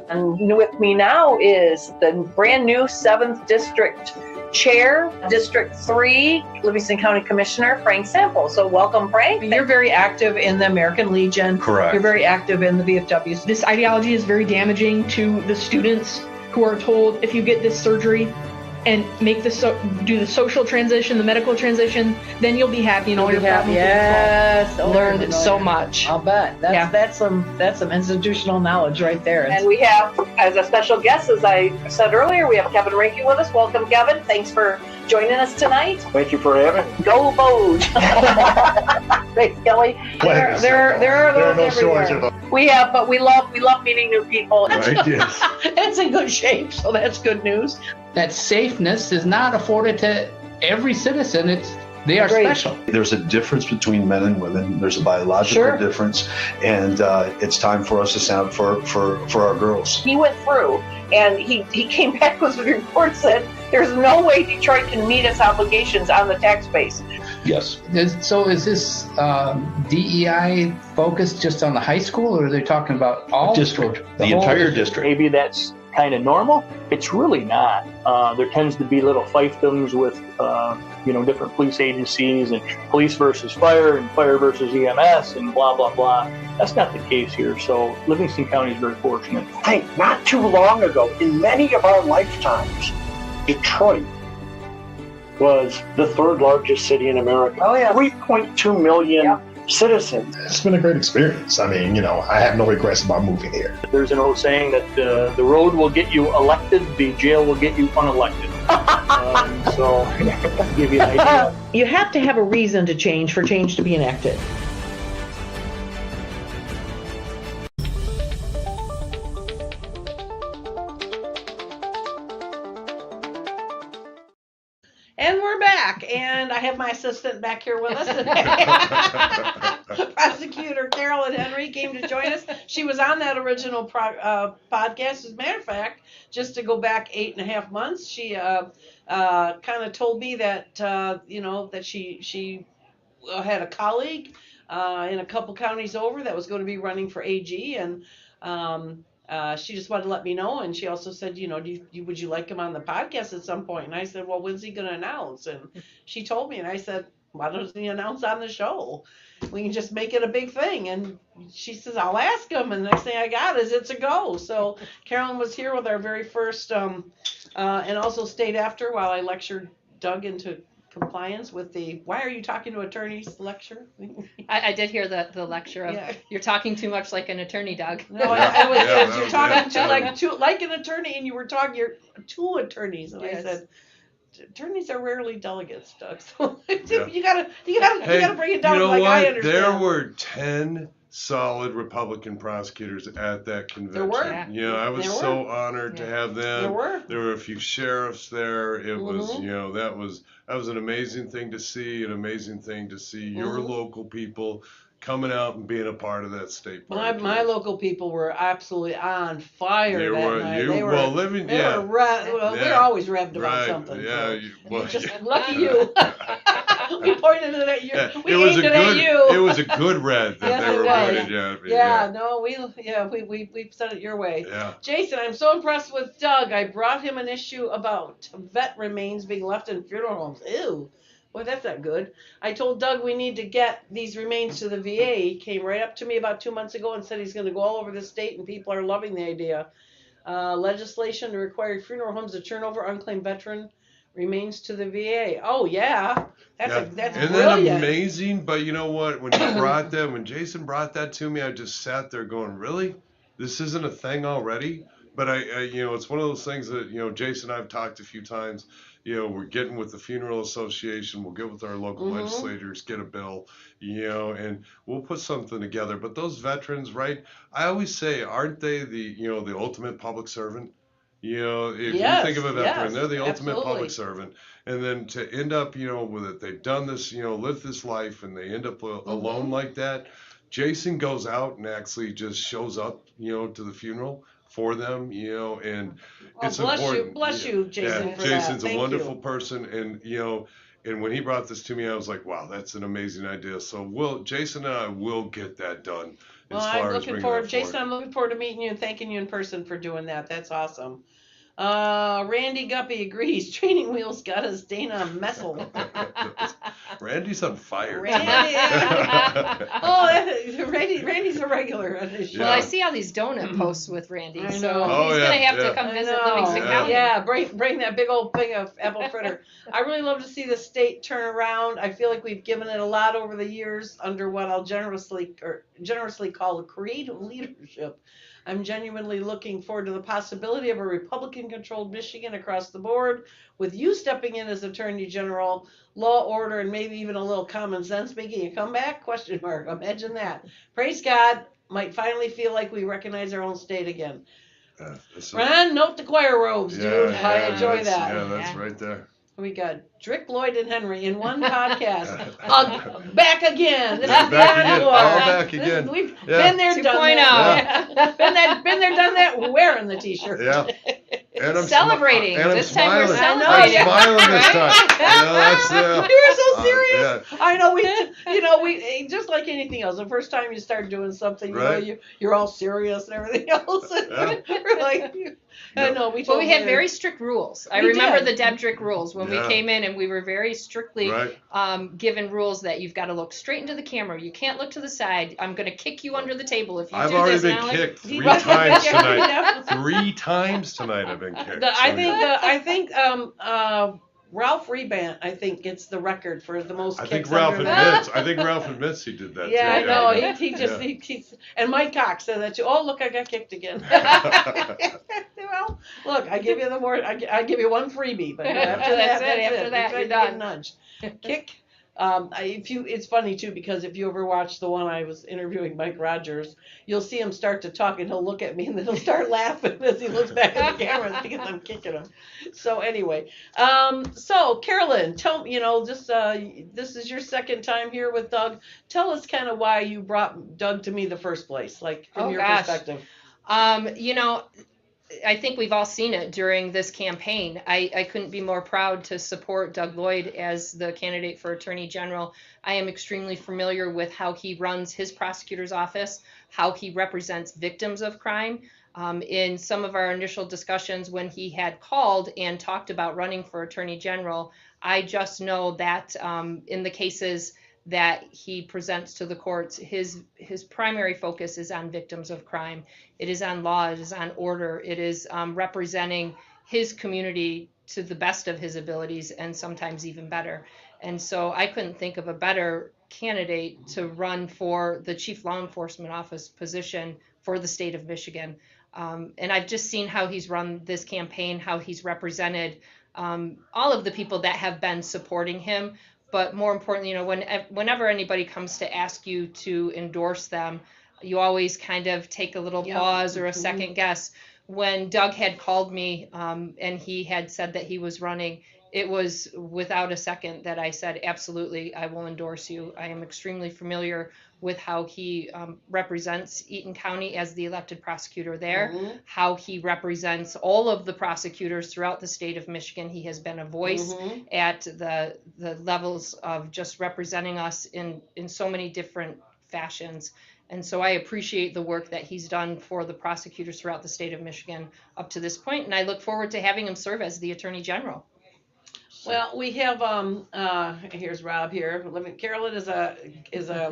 And with me now is the brand new 7th District Chair, District 3, Livingston County Commissioner, Frank Sample. So welcome, Frank. You're very active in the American Legion. Correct. You're very active in the VFW. This ideology is very damaging to the students who are told, if you get this surgery and make do the social transition, the medical transition, then you'll be happy and all your problems will be solved. Learned so much. I'll bet. That's some institutional knowledge right there. And we have, as a special guest, as I said earlier, we have Kevin Reiki with us. Welcome, Kevin. Thanks for joining us tonight. Thank you for having me. Go Boge. Thanks, Kelly. There are no shortage of them. We love meeting new people. Right, yes. It's in good shape, so that's good news. That safeness is not afforded to every citizen. They are special. There's a difference between men and women. There's a biological difference, and it's time for us to stand up for our girls. He went through, and he came back with a report said there's no way Detroit can meet its obligations on the tax base. Yes. So is this DEI focused just on the high school, or are they talking about all district, the entire district? Maybe that's kind of normal. It's really not. There tends to be little fiefdoms with different police agencies and police versus fire and fire versus EMS and blah blah blah. That's not the case here. So Livingston County is very fortunate. I think not too long ago, in many of our lifetimes, Detroit was the 3rd largest city in America. Oh yeah, 3.2 million citizens. It's been a great experience. I mean, I have no regrets about moving here. There's an old saying that the road will get you elected, the jail will get you unelected. So, to give you an idea. You have to have a reason to change for change to be enacted. And we're back, and I have my assistant back here with us. Prosecutor Carolyn Henry came to join us. She was on that original podcast. As a matter of fact, just to go back 8.5 months, she kind of told me that that she had a colleague in a couple counties over that was going to be running for AG, and she just wanted to let me know, and she also said, would you like him on the podcast at some point? And I said, well, when's he going to announce? And she told me, and I said, why doesn't he announce on the show? We can just make it a big thing. And she says, I'll ask him. And the next thing I got is it's a go. So Carolyn was here with our very first, and also stayed after while I lectured Doug into compliance with the "why are you talking to attorneys" lecture. I did hear the lecture of you're talking too much like an attorney, Doug. No, it was you're talking like an attorney, and you're two attorneys, and I said, attorneys are rarely delegates, Doug. So you gotta bring it down. You know like what? I understand. There were 10 solid Republican prosecutors at that convention. There were. You know, I was so honored to have them. There were a few sheriffs there. It was, that was an amazing thing to see. Your local people coming out and being a part of that state party. My local people were absolutely on fire that night. They're always revved about something. Yeah, lucky you. We pointed it at you. It was a good red that they were pointing at me. We sent it your way. Yeah. Jason, I'm so impressed with Doug. I brought him an issue about vet remains being left in funeral homes. Ew. Boy, that's not good. I told Doug we need to get these remains to the VA. He came right up to me about 2 months ago and said he's going to go all over the state, and people are loving the idea. Legislation to require funeral homes to turn over unclaimed veteran remains to the VA. Oh, yeah. That's Isn't brilliant. that amazing? But you know what? When Jason brought that to me, I just sat there going, really? This isn't a thing already? But it's one of those things that, Jason and I've talked a few times. We're getting with the funeral association. We'll get with our local legislators, get a bill, and we'll put something together. But those veterans, right? I always say, aren't they the ultimate public servant? If you think of a veteran, they're the ultimate public servant. And then to end up, with it, they've done this, lived this life, and they end up alone like that. Jason goes out and actually just shows up, to the funeral for them, and it's important. Bless you, Jason. For Jason's that. a wonderful person, and and when he brought this to me, I was like, wow, that's an amazing idea. So Jason and I will get that done. Well, I'm looking forward, Jason. I'm looking forward to meeting you and thanking you in person for doing that. That's awesome. Randy Guppy agrees. Training wheels got us Dana Messel. Randy's on fire. Randy's a regular on this show. Well, I see all these donut posts with Randy, I know. so he's going to have to come visit Livingston County. Yeah, bring that big old thing of apple fritter. I really love to see the state turn around. I feel like we've given it a lot over the years under what I'll generously call a creative leadership. I'm genuinely looking forward to the possibility of a Republican-controlled Michigan across the board, with you stepping in as Attorney General, law, order, and maybe even a little common sense making a comeback? ? Imagine that. Praise God. Might finally feel like we recognize our own state again. Ron, note the choir robes, dude. I enjoy that. Yeah, that's right there. We got Doug Lloyd and Henry in one podcast. Back again. This is All back again. We've been there, done that. Yeah. Been there, done that. Wearing the t-shirt. Yeah. And I'm celebrating. This time we're celebrating. I'm smiling this time. You were so serious. I know we just like anything else. The first time you start doing something, you're all serious and everything else. And we're like, I know we had very strict rules. I remember the Debtrick rules when we came in, and we were very strictly given rules that you've got to look straight into the camera. You can't look to the side. I'm going to kick you under the table if you do this. I've already been kicked 3 times tonight. 3 times tonight I've been kicked. I think Ralph Rebant, gets the record for the most kicks. I think Ralph admits he did that. Yeah, too. I know. He's and Mike Cox said that too. Oh, look, I got kicked again. Well, look, I give you I give you one freebie, but after that, you're done. Nudged. Kick. It's funny too, because if you ever watch the one I was interviewing Mike Rogers, you'll see him start to talk and he'll look at me and then he'll start laughing as he looks back at the camera because I'm kicking him. So anyway, so Carolyn, tell me, this is your second time here with Doug. Tell us kind of why you brought Doug to me the first place, like from your perspective. I think we've all seen it during this campaign. I couldn't be more proud to support Doug Lloyd as the candidate for Attorney General. I am extremely familiar with how he runs his prosecutor's office, how he represents victims of crime. In some of our initial discussions when he had called and talked about running for Attorney General, I just know that in the cases that he presents to the courts, his primary focus is on victims of crime. It is on law, it is on order, it is representing his community to the best of his abilities and sometimes even better. And so I couldn't think of a better candidate to run for the Chief Law Enforcement Office position for the state of Michigan. And I've just seen how he's run this campaign, how he's represented all of the people that have been supporting him. But more importantly, whenever anybody comes to ask you to endorse them, you always kind of take a little pause or a second guess. When Doug had called me and he had said that he was running, it was without a second that I said, absolutely, I will endorse you. I am extremely familiar with how he represents Eaton County as the elected prosecutor there, how he represents all of the prosecutors throughout the state of Michigan. He has been a voice at the levels of just representing us in so many different fashions. And so I appreciate the work that he's done for the prosecutors throughout the state of Michigan up to this point, and I look forward to having him serve as the Attorney General. Well, we have here's Rob here. Carolyn is a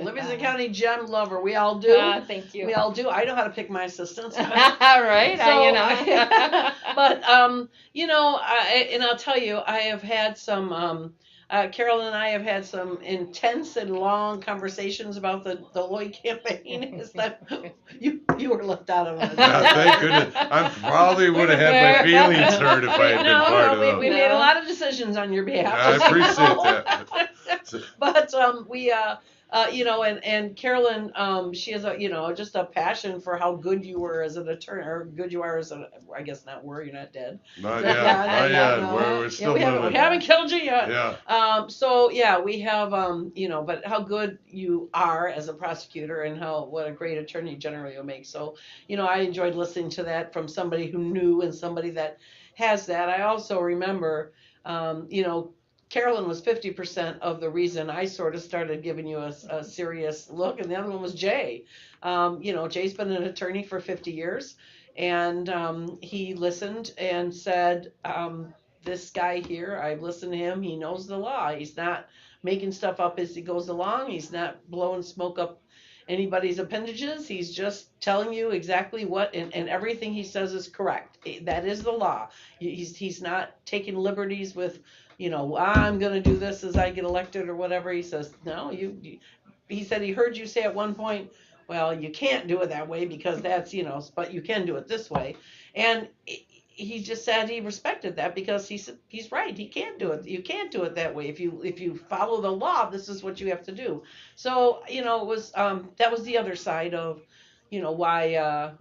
Livingston County gem lover. We all do. Thank you. We all do. I know how to pick my assistants. Right. So, but and I'll tell you, I have had some. Carolyn and I have had some intense and long conversations about the Lloyd campaign. Is that you were left out of it? Yeah, thank goodness. I probably would have had my feelings hurt if I had been part of it. We made a lot of decisions on your behalf. I appreciate that. But we and Carolyn, she has just a passion for how good you were as an attorney, or good you are as I guess not were, you're not dead. Not yet. We're still living. We haven't killed you yet. Yeah. We have, but how good you are as a prosecutor and what a great attorney general you'll make. So, I enjoyed listening to that from somebody who knew and somebody that has that. I also remember, Carolyn was 50% of the reason I sort of started giving you a serious look, and the other one was Jay. Jay's been an attorney for 50 years, and he listened and said, this guy here, I've listened to him, he knows the law. He's not making stuff up as he goes along. He's not blowing smoke up anybody's appendages. He's just telling you exactly what, and everything he says is correct. That is the law. He's not taking liberties with, I'm going to do this as I get elected or whatever. He says, no, he said he heard you say at one point, well, you can't do it that way because that's, but you can do it this way. And he just said he respected that because he's right. He can't do it. You can't do it that way. If you follow the law, this is what you have to do. So, it was, that was the other side of, why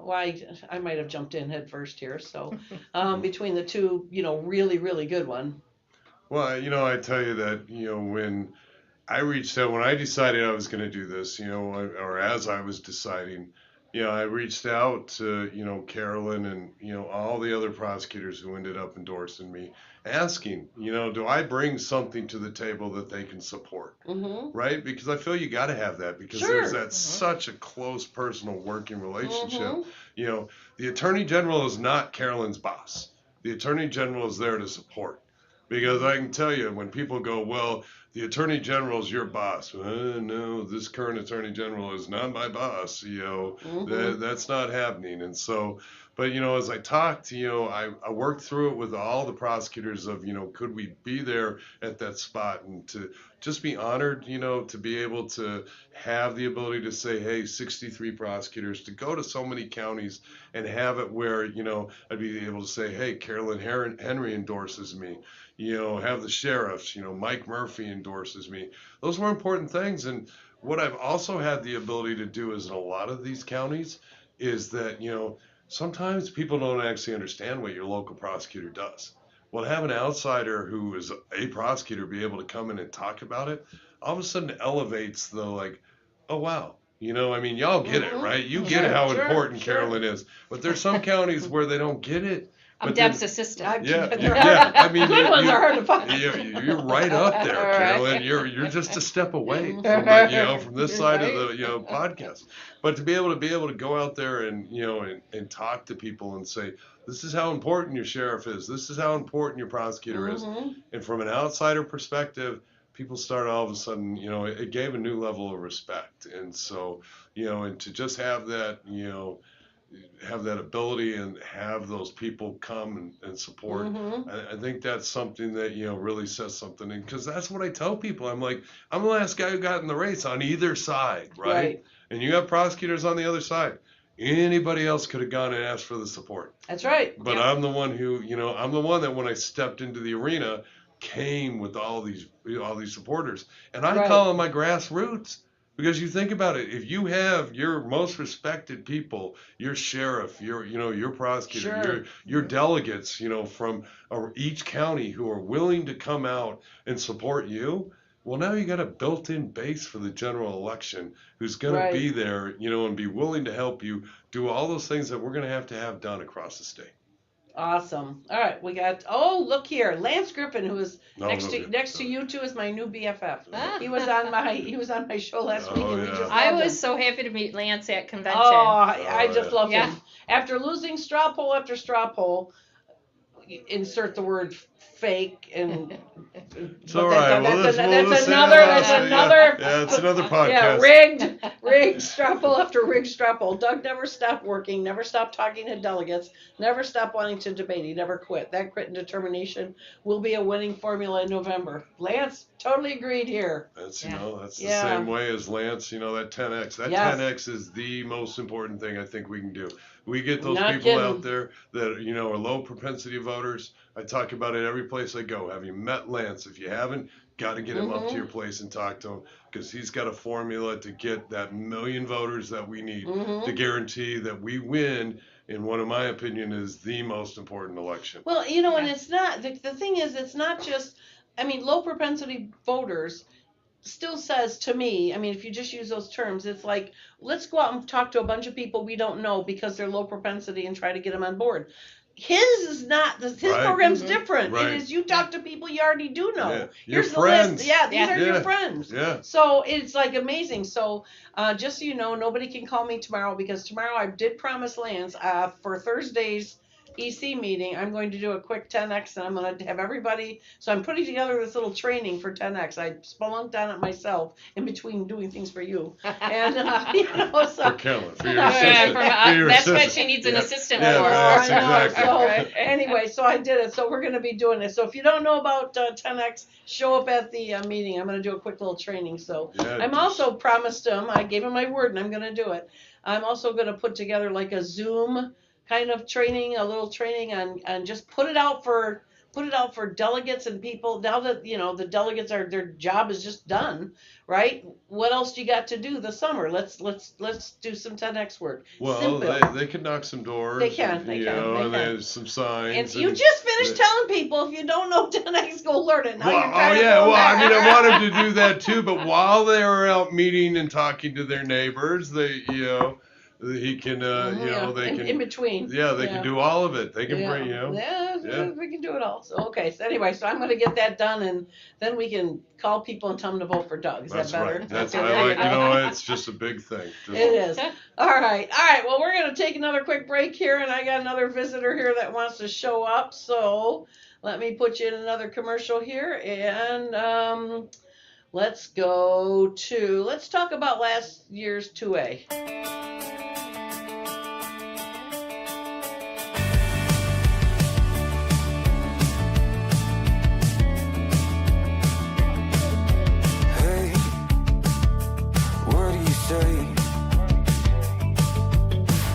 I might have jumped in head first here. So, between the two, really, really good one. Well, I tell you that, when I reached out, when I decided I was going to do this, or as I was deciding, I reached out to, Carolyn and, all the other prosecutors who ended up endorsing me, asking, do I bring something to the table that they can support? Right? Because I feel you got to have that because there's that such a close personal working relationship. The Attorney General is not Carolyn's boss. The Attorney General is there to support. Because I can tell you, when people go, well, the Attorney General is your boss. No, this current Attorney General is not my boss. That's not happening. And so, but, as I talked, I worked through it with all the prosecutors of, could we be there at that spot and to just be honored, to be able to have the ability to say, hey, 63 prosecutors, to go to so many counties and have it where, I'd be able to say, hey, Carolyn Henry endorses me. Have the sheriffs, Mike Murphy endorses me. Those were important things. And what I've also had the ability to do is in a lot of these counties is that, sometimes people don't actually understand what your local prosecutor does. Well, have an outsider who is a prosecutor be able to come in and talk about it, all of a sudden elevates the oh, wow. Y'all get it, right? You get how important Carolyn is. But there's some counties where they don't get it. But Deb's then, assistant. I mean, good ones are hard to find. You're right up there, Carolyn. You're just a step away from from this side of the podcast. But to be able to go out there and and talk to people and say, this is how important your sheriff is. This is how important your prosecutor is. And from an outsider perspective, people start all of a sudden, it gave a new level of respect. And so, and to just have that, have that ability and have those people come and support. I think that's something that, really says something. And because that's what I tell people. I'm like, I'm the last guy who got in the race on either side, right? And you have prosecutors on the other side. Anybody else could have gone and asked for the support. That's right. But I'm the one who, I'm the one that when I stepped into the arena came with all these supporters. And I call them my grassroots. Because you think about it, if you have your most respected people, your sheriff, your prosecutor, your delegates, from each county who are willing to come out and support you, well, now you got a built-in base for the general election who's going to be there, and be willing to help you do all those things that we're going to have done across the state. Awesome. All right, we got. Oh, look here, Lance Griffin, who is next to you two, is my new BFF. He was on my show last week, and we just. I was so happy to meet Lance at convention. Oh, I just love him. After losing straw poll after straw poll, insert the word fake and. It's all right. That's another. Yeah, it's another podcast. Yeah, rigged straw poll after rigged straw poll. Doug never stopped working, never stopped talking to delegates, never stopped wanting to debate. He never quit. That grit and determination will be a winning formula in November. Lance totally agreed here. That's that's the same way as Lance. That 10x. That 10x is the most important thing I think we can do. We get those people out there that are low propensity voters. I talk about it every place I go. Have you met Lance? If you haven't, got to get him up to your place and talk to him, because he's got a formula to get that million voters that we need to guarantee that we win in what, in my opinion, is the most important election. Well, and it's not, the thing is, it's not just, low propensity voters still says to me, if you just use those terms, it's like, let's go out and talk to a bunch of people we don't know because they're low propensity and try to get them on board. His is not, his program's different. It is, you talk to people you already do know. Yeah. Here's your friends. the list. Yeah, these are your friends. Yeah. So it's like amazing. So just so you know, nobody can call me tomorrow, because tomorrow I did promise Lance for Thursday's EC meeting, I'm going to do a quick 10X, and I'm going to have everybody. So I'm putting together this little training for 10X. I spelunked on it myself in between doing things for you. And, so. For Kelly, for your assistant. That's what she needs an assistant for. That's exactly. So anyway, so I did it. So we're going to be doing it. So if you don't know about 10X, show up at the meeting. I'm going to do a quick little training. So I'm also promised him, I gave him my word, and I'm going to do it. I'm also going to put together like a Zoom kind of training, a little training and just put it out for delegates and people. Now that the delegates their job is just done, right? What else do you got to do this summer? Let's do some 10X work. Well, they can knock some doors. They can. And there's some signs. And you just finished telling people, if you don't know 10X, go learn it. Now I want them to do that too. But while they are out meeting and talking to their neighbors, he can, they can in between. Yeah, they can do all of it. They can bring, we can do it all. So so anyway, so I'm going to get that done, and then we can call people and tell them to vote for Doug. Is that better? Right. That's right. It's just a big thing. It is. All right. Well, we're going to take another quick break here, and I got another visitor here that wants to show up. So let me put you in another commercial here, and let's talk about last year's 2A.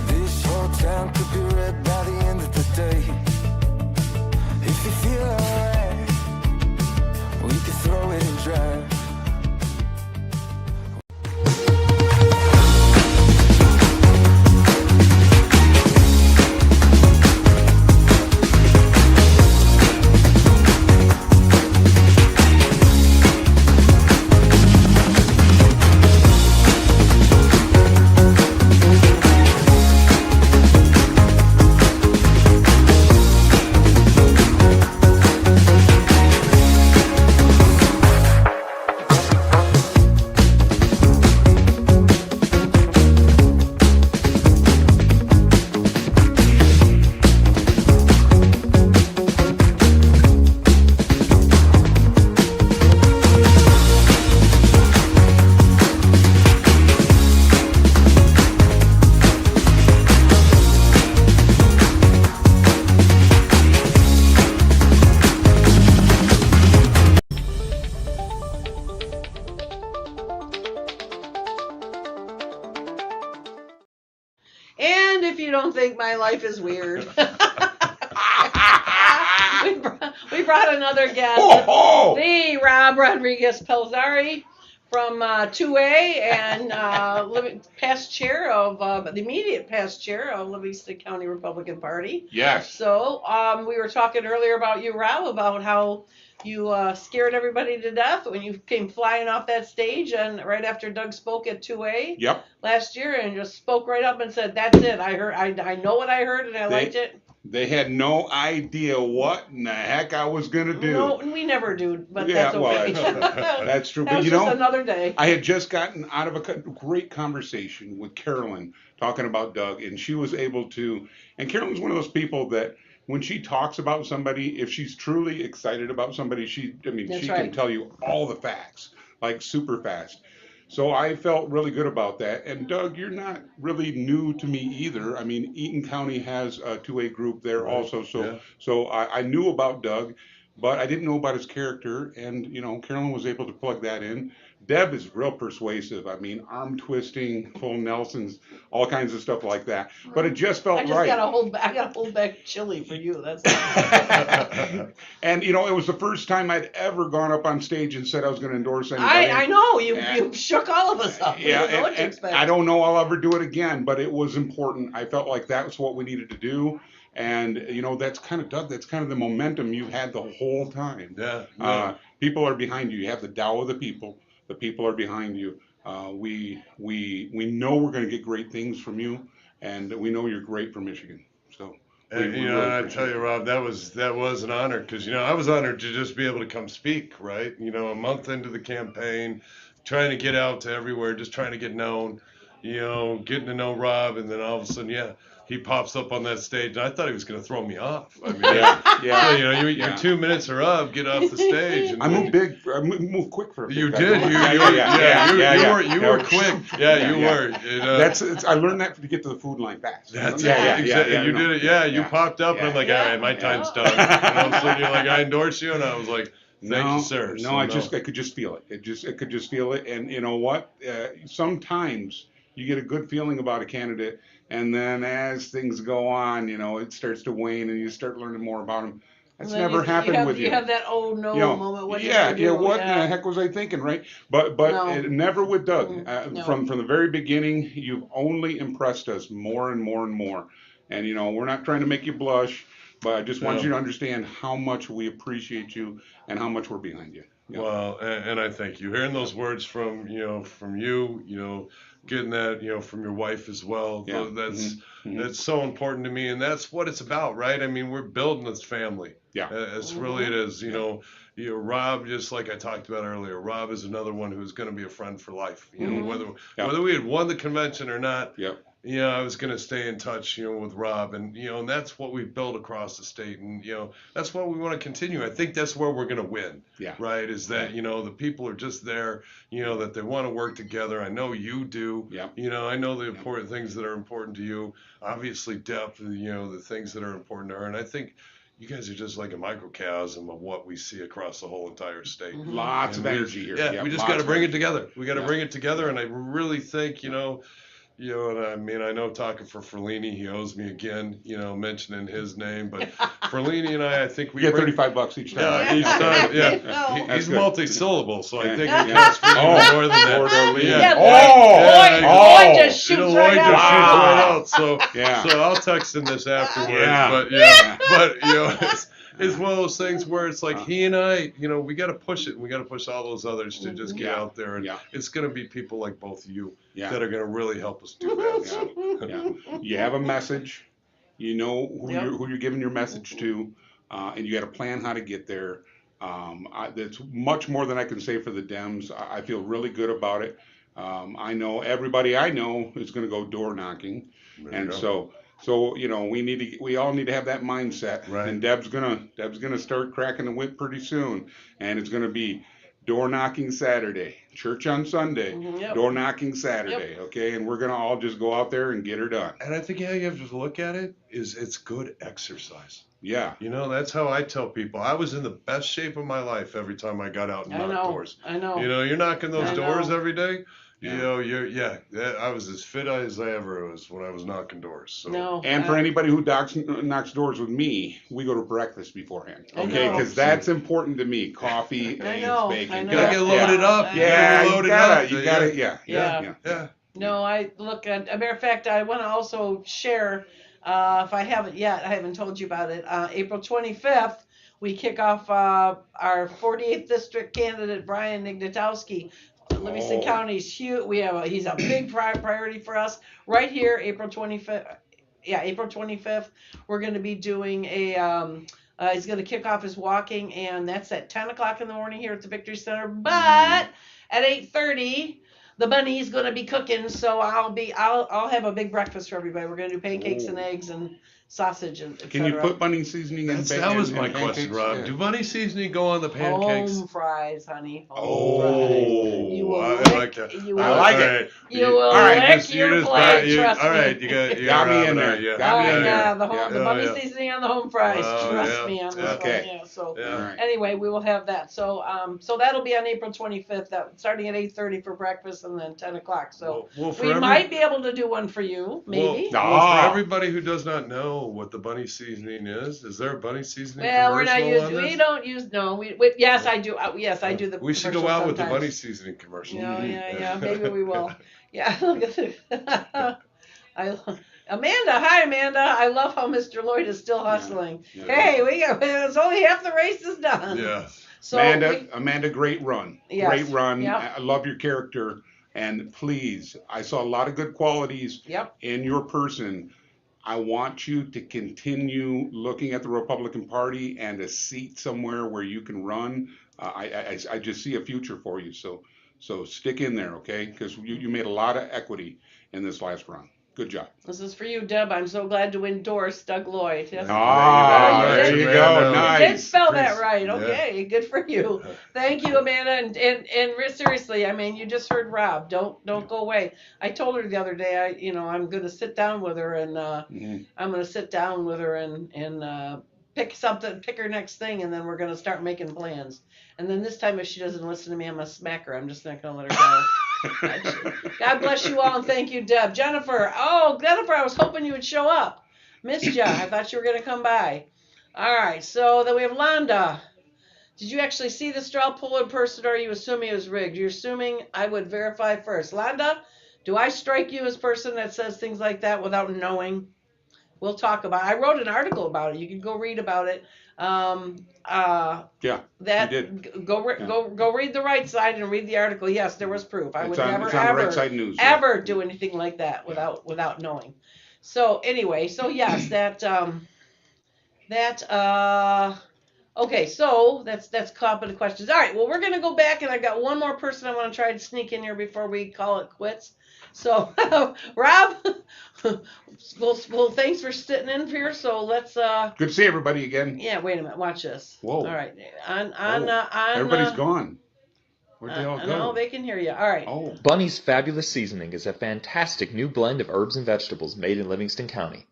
This whole town could be red by the end of the day. If you feel alright, we could throw it and drive. think my life is weird. we brought another guest, the Rob Rodriguez Pelzari from 2A and past chair of the immediate past chair of Livingston County Republican Party. Yes. So we were talking earlier about you, Rob, about how you scared everybody to death when you came flying off that stage and right after Doug spoke at 2A last year and just spoke right up and said, "That's it. I know what I heard and I liked it." They had no idea what in the heck I was going to do. No, we never do, but that's okay. Well, that's true. That But was you just know, another day. I had just gotten out of a great conversation with Carolyn talking about Doug, and she was able to, and Carolyn's one of those people that when she talks about somebody, if she's truly excited about somebody, she can tell you all the facts, like super fast. So I felt really good about that. And Doug, you're not really new to me either. I mean, Eaton County has a 2A group there also. So I knew about Doug, but I didn't know about his character. And, you know, Carolyn was able to plug that in. Deb is real persuasive. I mean, arm twisting, full Nelsons, all kinds of stuff like that. But it just felt right. I got to hold back chili for you. That's And, you know, it was the first time I'd ever gone up on stage and said I was going to endorse anybody. I know. You shook all of us up. Yeah, and I don't know I'll ever do it again, but it was important. I felt like that was what we needed to do. And, you know, that's kind of, Doug, that's kind of the momentum you've had the whole time. Yeah. People are behind you. You have the Tao of the people. The people are behind you. We know we're going to get great things from you, and we know you're great for Michigan. So, and you know, I tell you, Rob, that was an honor because you know I was honored to just be able to come speak. Right, you know, a month into the campaign, trying to get out to everywhere, just trying to get known. You know, getting to know Rob, and then all of a sudden, he pops up on that stage, and I thought he was going to throw me off. I mean, you know, your 2 minutes are up, get off the stage. And I moved quick for a bit. You did. You were quick. Yeah, you were. I learned that to get to the food line fast. That's exactly. You did it. Yeah, you popped up, and I'm like, all right, my time's done. And all of a sudden, you're like, I endorse you, and I was like, thank you, sir. No, I could just feel it. I could just feel it. And you know what? Sometimes you get a good feeling about a candidate. And then as things go on, you know, it starts to wane and you start learning more about them. That's never happened with you. You have that moment. What what in the heck was I thinking, right? But never with Doug. From the very beginning, you've only impressed us more and more and more. And, you know, we're not trying to make you blush, but I just want you to understand how much we appreciate you and how much we're behind you. Well, and I thank you. Hearing those words from you, you know, getting that, you know, from your wife as well. That's so important to me, and that's what it's about, right? I mean, we're building this family. It's really it is. You know, Rob, just like I talked about earlier, Rob is another one who's going to be a friend for life. You know, whether we had won the convention or not. You know, I was going to stay in touch, you know, with Rob, and you know, and that's what we've built across the state, and you know, that's what we want to continue. I think that's where we're going to win. Right? Is that you know the people are just there, you know, that they want to work together. I know you do. You know, I know the important things that are important to you. Obviously, depth, you know, the things that are important to her, and I think. You guys are just like a microcosm of what we see across the whole entire state. Lots of energy here. Yeah, we just got to bring it together. We got to bring it together, and I really think, you know, and I mean, I know talking for Ferlini, he owes me again, you know, mentioning his name, but Ferlini and I think we get $35 each time. Yeah, each time. Yeah, he's multi-syllable, so I think we can speak more than that. Lloyd just shoots right out. So I'll text him this afterwards. But you know, it's one of those things where it's like he and I, you know, we got to push it. We got to push all those others to just get out there, and it's going to be people like both of you that are going to really help us do that. You have a message, you know who you're giving your message to, and you got to plan how to get there. That's much more than I can say for the Dems. I feel really good about it. I know everybody I know is going to go door knocking, and so you know we all need to have that mindset. And Deb's gonna start cracking the whip pretty soon, and it's gonna be door knocking Saturday, church on Sunday, door knocking Saturday. Okay, and we're gonna all just go out there and get her done. And I think how you have to look at it is it's good exercise. Yeah. You know, that's how I tell people. I was in the best shape of my life every time I got out and knocked doors. I know. You know, you're knocking those doors every day. You know, I was as fit as I ever was when I was knocking doors. So. No. And for anybody who knocks doors with me, we go to breakfast beforehand. Okay, because that's important to me. Coffee, eggs, bacon. You gotta get loaded up. Yeah, you gotta get it. Yeah. No, I look at, a matter of fact, I want to also share, if I haven't yet, I haven't told you about it. April 25th, we kick off our 48th district candidate, Brian Ignatowski. Livingston County's huge. He's a big priority for us. Right here, April 25th. Yeah, April 25th. We're going to be doing a. He's going to kick off his walking, and that's at 10 o'clock in the morning here at the Victory Center. But at 8:30, the bunny's going to be cooking, so I'll have a big breakfast for everybody. We're going to do pancakes and eggs and sausage and etc. Can you put bunny seasoning in bacon? That was my question, Rob. Yeah. Do bunny seasoning go on the pancakes? Home fries, honey. I like that. I like it. You will lick your plate, trust me. All right, you got me in there. The bunny seasoning on the home fries. Trust me on this one. Yeah. So anyway, we will have that. So so that'll be on April 25th. Starting at 8:30 for breakfast and then 10 o'clock. So we might be able to do one for you, maybe. For everybody who does not know what the bunny seasoning is there a bunny seasoning commercial we're not using. On this? We don't use. No, yes, I do. Yes, I do the. We should go out with the bunny seasoning commercial. Yeah. Maybe we will. Yeah. Amanda, hi Amanda. I love how Mr. Lloyd is still hustling. Hey, it's only half the race is done. Yeah. So Amanda, great run. Yes. Great run. Yep. I love your character, and please, I saw a lot of good qualities in your person. I want you to continue looking at the Republican Party and a seat somewhere where you can run. I just see a future for you. So stick in there, okay? Because you made a lot of equity in this last run. Good job. This is for you, Deb. I'm so glad to endorse Doug Lloyd. Yes. There you go. Nice. You did spell that right. Okay, good for you. Thank you, Amanda. And seriously, I mean, you just heard Rob. Don't go away. I told her the other day, I'm going to sit down with her and pick her next thing, and then we're going to start making plans. And then this time, if she doesn't listen to me, I'm going to smack her. I'm just not going to let her go. God bless you all, and thank you, Deb. Jennifer, I was hoping you would show up. Missed you. I thought you were going to come by. All right, so then we have Londa. Did you actually see the straw poll in person, or are you assuming it was rigged? You're assuming I would verify first. Londa, do I strike you as a person that says things like that without knowing? We'll talk about it. I wrote an article about it. You can go read about it. You did. Go read the right side and read the article. Yes, there was proof. I would never right side news, ever do anything like that without knowing. So anyway, yes, okay, so that's competent questions. All right, well, we're gonna go back, and I've got one more person I want to try to sneak in here before we call it quits. So, Rob, well, thanks for sitting in here. So let's. Good to see everybody again. Yeah, wait a minute. Watch this. Whoa. All right. Everybody's gone. Where'd they all go? No, they can hear you. All right. Oh. Bunny's Fabulous Seasoning is a fantastic new blend of herbs and vegetables made in Livingston County.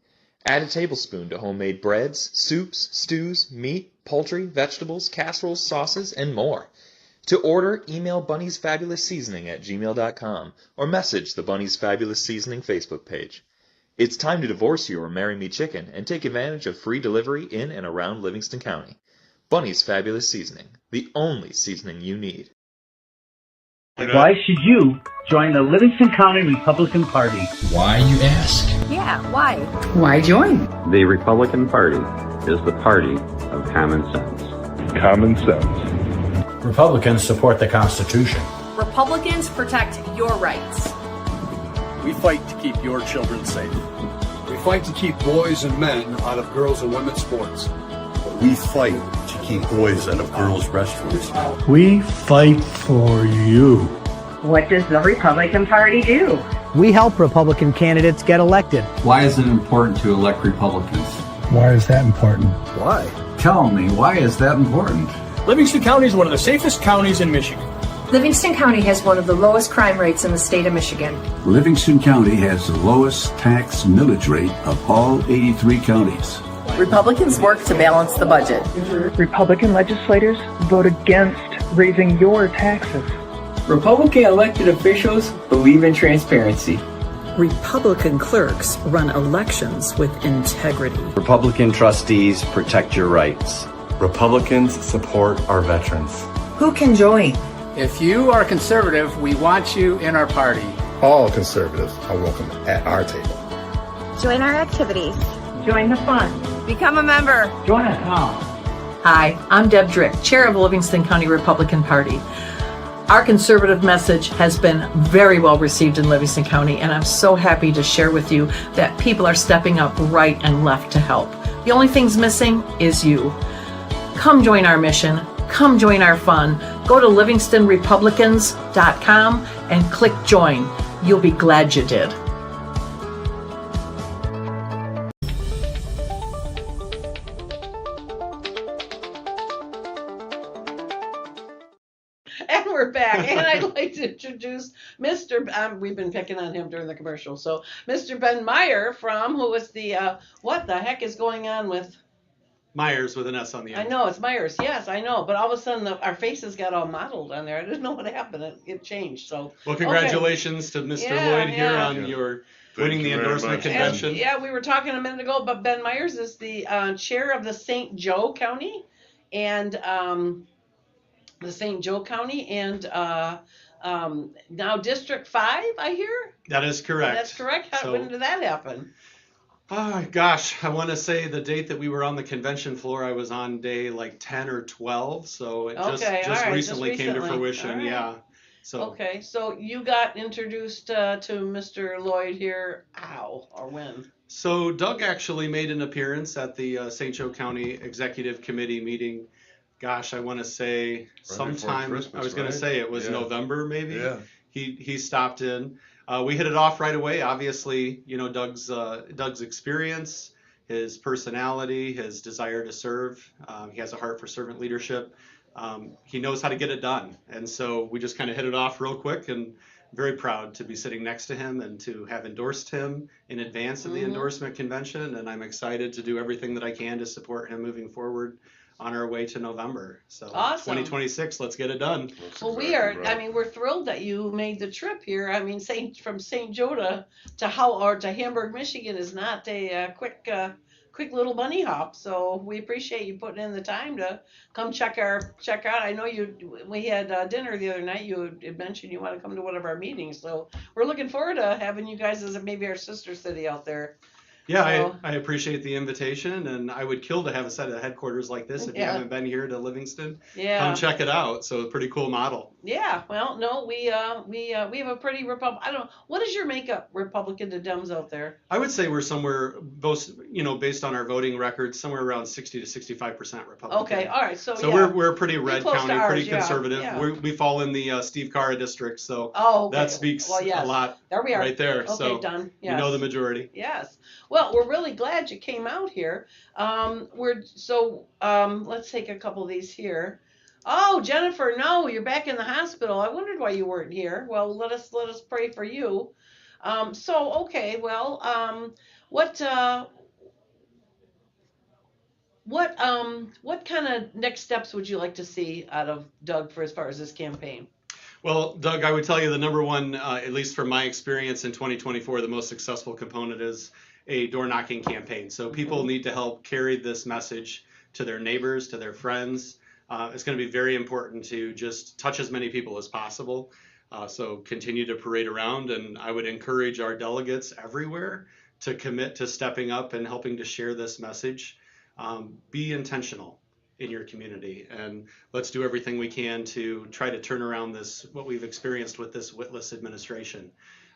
Add a tablespoon to homemade breads, soups, stews, meat, poultry, vegetables, casseroles, sauces, and more. To order, email Bunny's Fabulous Seasoning at gmail.com or message the Bunny's Fabulous Seasoning Facebook page. It's time to divorce you or marry me chicken and take advantage of free delivery in and around Livingston County. Bunny's Fabulous Seasoning, the only seasoning you need. Why should you join the Livingston County Republican Party? Why, you ask? Yeah, why? Why join? The Republican Party is the party of common sense. Common sense. Republicans support the Constitution. Republicans protect your rights. We fight to keep your children safe. We fight to keep boys and men out of girls' and women's sports. But we fight to keep boys out of girls' restrooms. We fight for you. What does the Republican Party do? We help Republican candidates get elected. Why is it important to elect Republicans? Why is that important? Why? Tell me, why is that important? Livingston County is one of the safest counties in Michigan. Livingston County has one of the lowest crime rates in the state of Michigan. Livingston County has the lowest tax millage rate of all 83 counties. Republicans work to balance the budget. Republican legislators vote against raising your taxes. Republican elected officials believe in transparency. Republican clerks run elections with integrity. Republican trustees protect your rights. Republicans support our veterans. Who can join? If you are conservative, we want you in our party. All conservatives are welcome at our table. Join our activities. Join the fun. Become a member. Join us now. Hi, I'm Deb Drick, Chair of Livingston County Republican Party. Our conservative message has been very well received in Livingston County, and I'm so happy to share with you that people are stepping up right and left to help. The only thing's missing is you. Come join our mission. Come join our fun. Go to livingstonrepublicans.com and click join. You'll be glad you did. And we're back, and I'd like to introduce Mr. We've been picking on him during the commercial. So, Mr. Ben Meyer who was the, what the heck is going on with? Myers with an S on the end. I know, it's Myers. Yes, I know. But all of a sudden, our faces got all mottled on there. I didn't know what happened. It changed. So, well, congratulations to Mr. Lloyd here on your winning the endorsement convention. And, we were talking a minute ago, but Ben Myers is the chair of the St. Joe County, and now District 5, I hear? That is correct. That's correct. When did that happen? Oh, gosh, I want to say the date that we were on the convention floor, I was on day like 10 or 12, so it just recently came to fruition, yeah. So okay, so you got introduced to Mr. Lloyd here, how or when? So Doug actually made an appearance at the St. Joe County Executive Committee meeting. Gosh, I want to say sometime, I was going to say it was November maybe. Yeah. He stopped in. We hit it off right away. Obviously, you know, Doug's experience, his personality, his desire to serve. He has a heart for servant leadership. He knows how to get it done. And so we just kind of hit it off real quick, and very proud to be sitting next to him and to have endorsed him in advance of the endorsement convention. And I'm excited to do everything that I can to support him moving forward on our way to November. So awesome. 2026, let's get it done. Well, we are, I mean, we're thrilled that you made the trip here. I mean, from St. Joe to Hamburg, Michigan is not a quick little bunny hop. So we appreciate you putting in the time to come check out. I know we had dinner the other night. You had mentioned you want to come to one of our meetings. So we're looking forward to having you guys as maybe our sister city out there. Yeah, I appreciate the invitation, and I would kill to have a set of headquarters like this. If you haven't been here to Livingston, come check it out. So a pretty cool model. Yeah, well, no, we have a pretty I don't know, what is your makeup, Republican to Dems out there? I would say we're somewhere, both, you know, based on our voting records, somewhere around 60 to 65% Republican. Okay, all right, so we're a pretty red county, pretty conservative. Yeah. We fall in the Steve Carra district, so that speaks a lot. There we are. Right there. Okay, so done. Yes. You know the majority. Yes. Well, we're really glad you came out here. Let's take a couple of these here. Oh, Jennifer, no, you're back in the hospital. I wondered why you weren't here. Well, let us pray for you. What kind of next steps would you like to see out of Doug as far as this campaign? Well, Doug, I would tell you the number one, at least from my experience in 2024, the most successful component is a door knocking campaign. So people need to help carry this message to their neighbors, to their friends. It's going to be very important to just touch as many people as possible. So continue to parade around, and I would encourage our delegates everywhere to commit to stepping up and helping to share this message. Be intentional in your community, and let's do everything we can to try to turn around what we've experienced with this witless administration.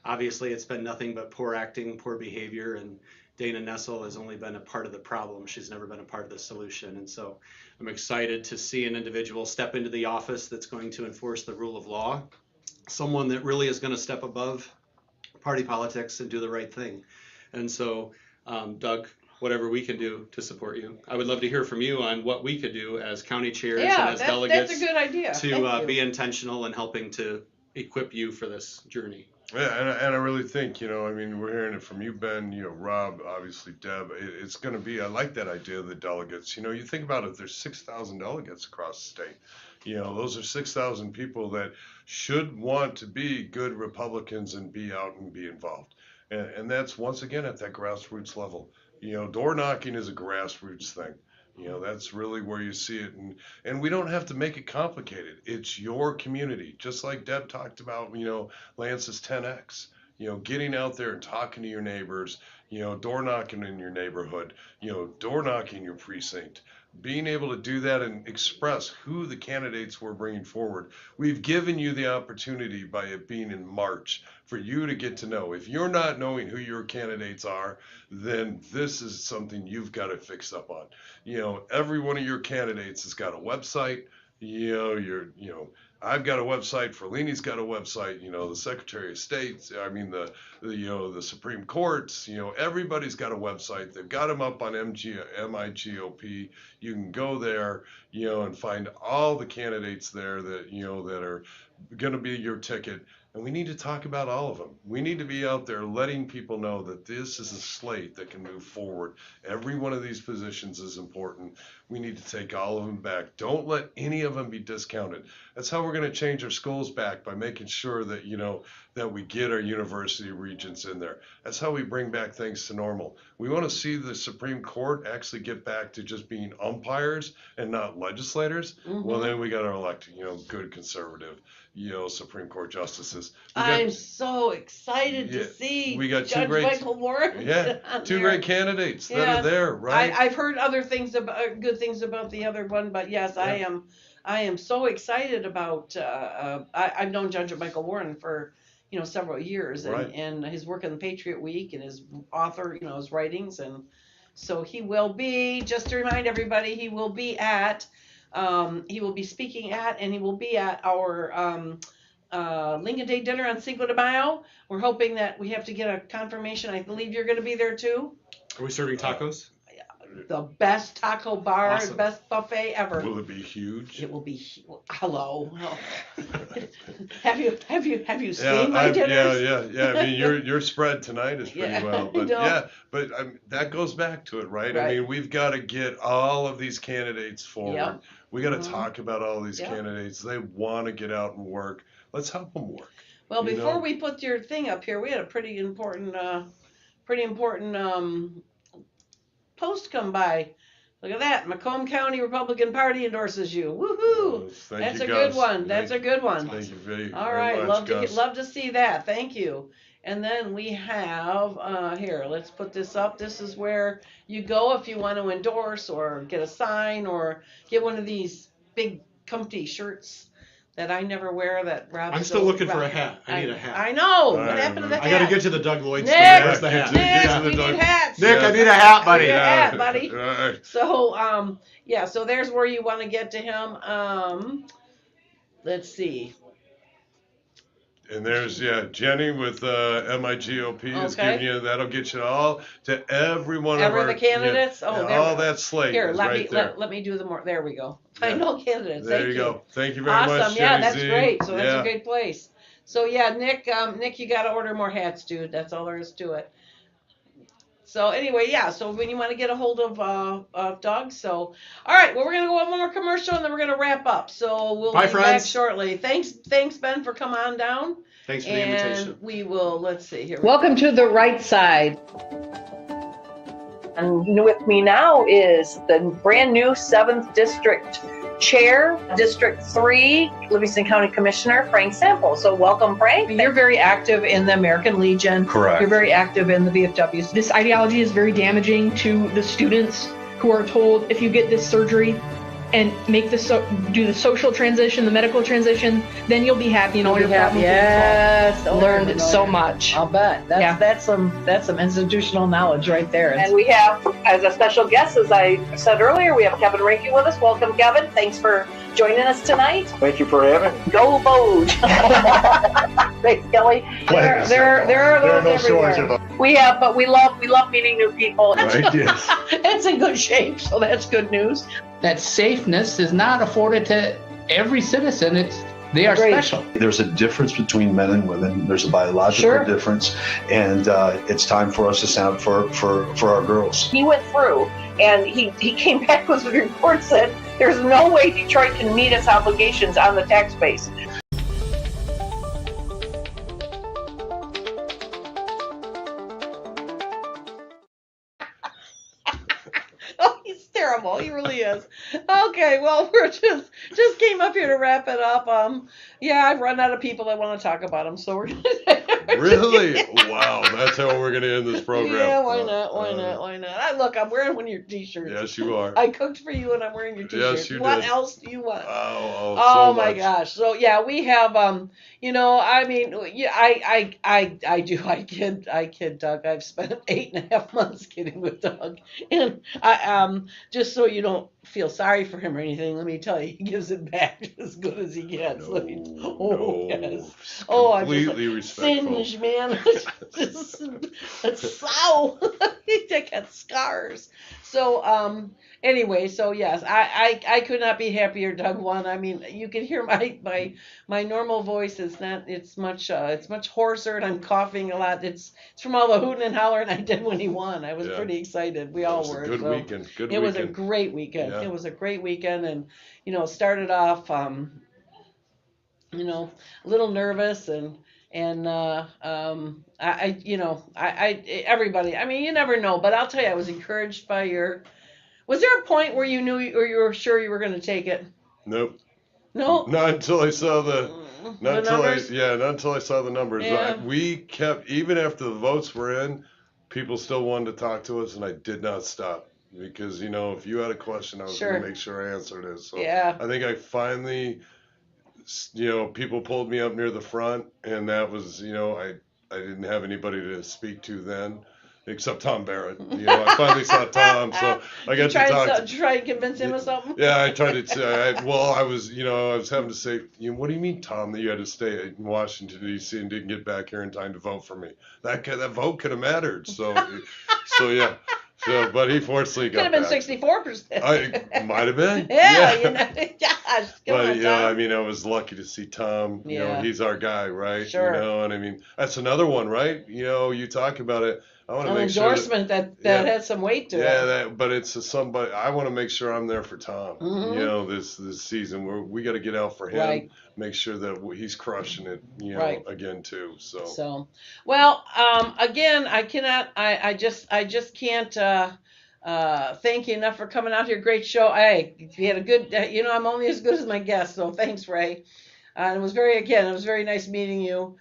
Obviously, it's been nothing but poor acting, poor behavior, and Dana Nessel has only been a part of the problem. She's never been a part of the solution. And so I'm excited to see an individual step into the office that's going to enforce the rule of law, someone that really is going to step above party politics and do the right thing. And so, Doug, whatever we can do to support you. I would love to hear from you on what we could do as county chairs and as delegates. That's a good idea. To be intentional in helping to equip you for this journey. Yeah, and I really think, we're hearing it from you, Ben, Rob, obviously Deb. It's going to be, I like that idea of the delegates. You think about it, there's 6,000 delegates across the state. Those are 6,000 people that should want to be good Republicans and be out and be involved. And that's, once again, at that grassroots level. Door knocking is a grassroots thing. That's really where you see it. And we don't have to make it complicated. It's your community. Just like Deb talked about, Lance's 10X, getting out there and talking to your neighbors, door knocking in your neighborhood, door knocking your precinct, being able to do that and express who the candidates we're bringing forward. We've given you the opportunity by it being in March for you to get to know. If you're not knowing who your candidates are, then this is something you've got to fix up on. Every one of your candidates has got a website. I've got a website. Ferlini's got a website. The Secretary of State. The Supreme Courts. Everybody's got a website. They've got them up on MIGOP. You can go there, and find all the candidates there that that are going to be your ticket. And we need to talk about all of them. We need to be out there letting people know that this is a slate that can move forward. Every one of these positions is important. We need to take all of them back. Don't let any of them be discounted. That's how we're going to change our schools back, by making sure that, that we get our university regents in there. That's how we bring back things to normal. We want to see the Supreme Court actually get back to just being umpires and not legislators. Mm-hmm. Well, then we got to elect, good conservative, Supreme Court justices. I'm so excited to see we got Judge Michael Warren. Yeah, two great candidates that are there, right? I've heard other things about good things about the other one, but yes, yeah. I am so excited about. I've known Judge Michael Warren for several years, and his work in the Patriot Week and his author, his writings, and so he will be. Just to remind everybody, he will be speaking at, and he will be at our Lincoln Day dinner on Cinco de Mayo. We're hoping that we have to get a confirmation. I believe you're going to be there too. Are we serving tacos? The best taco bar, awesome. Best buffet ever. Will it be huge? It will be. Hello. Have you seen my dinners? Yeah. I mean, your spread tonight is pretty well, but that goes back to it, right? I mean, we've got to get all of these candidates forward. Yep. We got to talk about all these candidates. They want to get out and work. Let's help them work. Well, before we put your thing up here, we had a pretty important post come by. Look at that. Macomb County Republican Party endorses you. Woohoo! That's a good one. That's a good one. Thank you very All right. much, love to see that. Thank you. And then we have here, let's put this up. This is where you go if you want to endorse or get a sign or get one of these big comfy shirts that I never wear that Rob. I'm still looking for a hat. I need a hat. I know. What happened to the hat? I got to get to the Doug Lloyd store. Where's the hat? Nick, we need hats. Nick, I need a hat, buddy. I need a hat, buddy. Right. So, so there's where you want to get to him. Let's see. And there's Jenny with MIGOP is giving you, that'll get you all to every one of our the candidates. all that slate. Here, is let me do the more. There we go. Yeah. I know candidates. There you go. Thank you very much. Awesome. Yeah, that's great. So that's a great place. So Nick, you got to order more hats, dude. That's all there is to it. So anyway, so when you want to get a hold of Doug, so all right, well, we're gonna go one more commercial and then we're gonna wrap up. So we'll be back shortly. Thanks Ben for coming on down. Thanks for the invitation. And we will. Let's see here. Welcome to the right side. And with me now is the brand new 7th District Chair, District 3, Livingston County Commissioner, Frank Sample. So welcome, Frank. You're very active in the American Legion. Correct. You're very active in the VFW. This ideology is very damaging to the students who are told if you get this surgery and make do the social transition, the medical transition, then you'll be happy and all your problems will be solved. Learned so much. I'll bet. That's some institutional knowledge right there. And we have, as a special guest, as I said earlier, we have Kevin Reiki with us. Welcome, Kevin. Thanks for joining us tonight. Thank you for having me. Go Bode. Thanks, Kelly. There are those everywhere. We love meeting new people. Right, yes. It's in good shape, so that's good news. That safeness is not afforded to every citizen. They are Great. special. There's a difference between men and women. There's a biological difference, and it's time for us to stand up for our girls. He went through and he came back with a report said there's no way Detroit can meet its obligations on the tax base. Oh, he's terrible. He really is. Okay, well, we're just came up here to wrap it up. Yeah, I've run out of people that want to talk about him, so we're Really? Wow, that's how we're going to end this program. Yeah, why not? Why not? Look, I'm wearing one of your t-shirts. Yes, you are. I cooked for you and I'm wearing your t-shirt. Yes, you What did. else do you want? Oh, so my much. gosh. So yeah, we have I mean, yeah, I kid Doug. I've spent 8.5 months kidding with Doug. And I just so you don't feel sorry for him or anything, let me tell you, he gives it back as good as he gets. Yes. Oh, I'm completely just respectful. singe, man. It's so I got scars. So anyway, so yes, I could not be happier. Doug won. I mean, you can hear my normal voice is not. It's much hoarser, and I'm coughing a lot. It's from all the hooting and hollering I did when he won. I was pretty excited. We all were. Good so weekend. Good it weekend. was a great weekend. Yeah. It was a great weekend, and started off a little nervous and everybody. I mean, you never know, but I'll tell you, I was encouraged by your. Was there a point where you knew or you were sure you were going to take it? Nope. No. Not until I saw not until I saw the numbers. Yeah. We kept, even after the votes were in, people still wanted to talk to us, and I did not stop because if you had a question, I was going to make sure I answered it. So yeah. I think I finally, people pulled me up near the front, and that was, I didn't have anybody to speak to then. Except Tom Barrett. I finally saw Tom, so I got to talk. Did you try and convince him of something? Yeah, I tried to. I was having to say, what do you mean, Tom, that you had to stay in Washington D.C. and didn't get back here in time to vote for me? That vote could have mattered. So yeah. So, but he fortunately got could have been 64%. I might have been. Yeah. Gosh. But I mean, I was lucky to see Tom. He's our guy, right? Sure. And I mean, that's another one, right? You talk about it. I want to make sure endorsement that had some weight to it. Yeah, but it's somebody. I want to make sure I'm there for Tom. Mm-hmm. This season we got to get out for him. Right. Make sure that he's crushing it. Right. Again too. So, well, again, I cannot. I just can't thank you enough for coming out here. Great show. You had a good. I'm only as good as my guests. So thanks, Ray. It was very nice meeting you.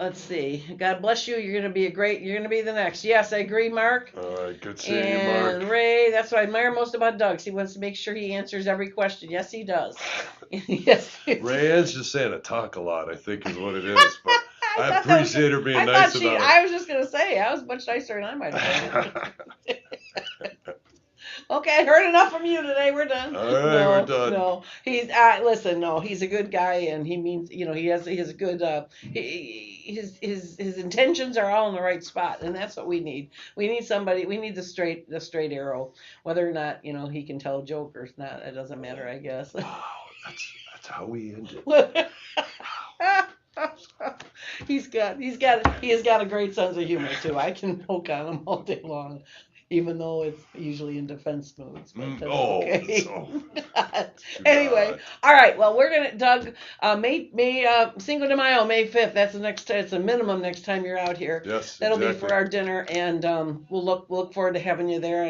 Let's see. God bless you. You're gonna be the next. Yes, I agree, Mark. All right, good seeing you, And Mark. Ray, that's what I admire most about Doug. He wants to make sure he answers every question. Yes, he does. Yes. Rayanne's just saying I talk a lot, I think is what it is. But I appreciate her being nice about it. I was just gonna say I was much nicer than I might have been. Okay, I heard enough from you today. We're done. All right, we're done. No, he's listen. No, he's a good guy, and he means he has a good. His intentions are all in the right spot, and that's what we need. We need somebody. We need the straight arrow. Whether or not he can tell a joke or not, it doesn't matter. I guess. Wow, that's how we end it. He has got a great sense of humor too. I can poke on him all day long. Even though it's usually in defense modes. But that's okay. Anyway, all right. Well, we're gonna Doug. May Cinco de Mayo, May 5th. That's the next. It's a minimum next time you're out here. Yes, that'll exactly. be for our dinner, and we'll look forward to having you there.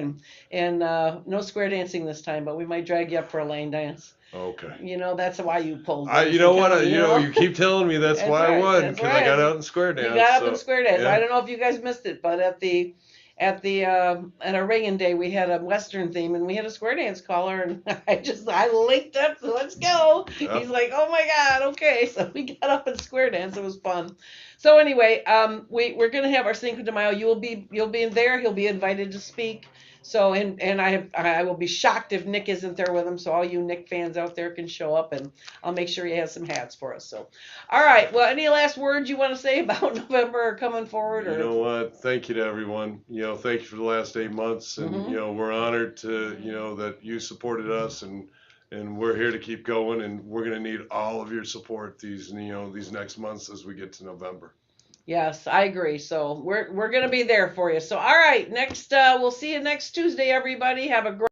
And no square dancing this time, but we might drag you up for a lane dance. Okay. That's why you pulled. You know what? You keep telling me that's why I won because I got out in square dance. You got up in square dance. Yeah. I don't know if you guys missed it, but at our Reagan Day, we had a Western theme, and we had a square dance caller, and I linked up, so let's go. Yep. He's like, oh my God, okay. So we got up in square dance. It was fun. So anyway, we're gonna have our Cinco de Mayo. You'll be in there. He'll be invited to speak. So and I will be shocked if Nick isn't there with him. So all you Nick fans out there can show up, and I'll make sure he has some hats for us. So, all right. Well, any last words you want to say about November or coming forward? Or? You know what? Thank you to everyone. Thank you for the last 8 months, and we're honored to that you supported us and and we're here to keep going, and we're going to need all of your support these next months as we get to November. Yes, I agree. So we're going to be there for you. So all right, next we'll see you next Tuesday, everybody. Have a great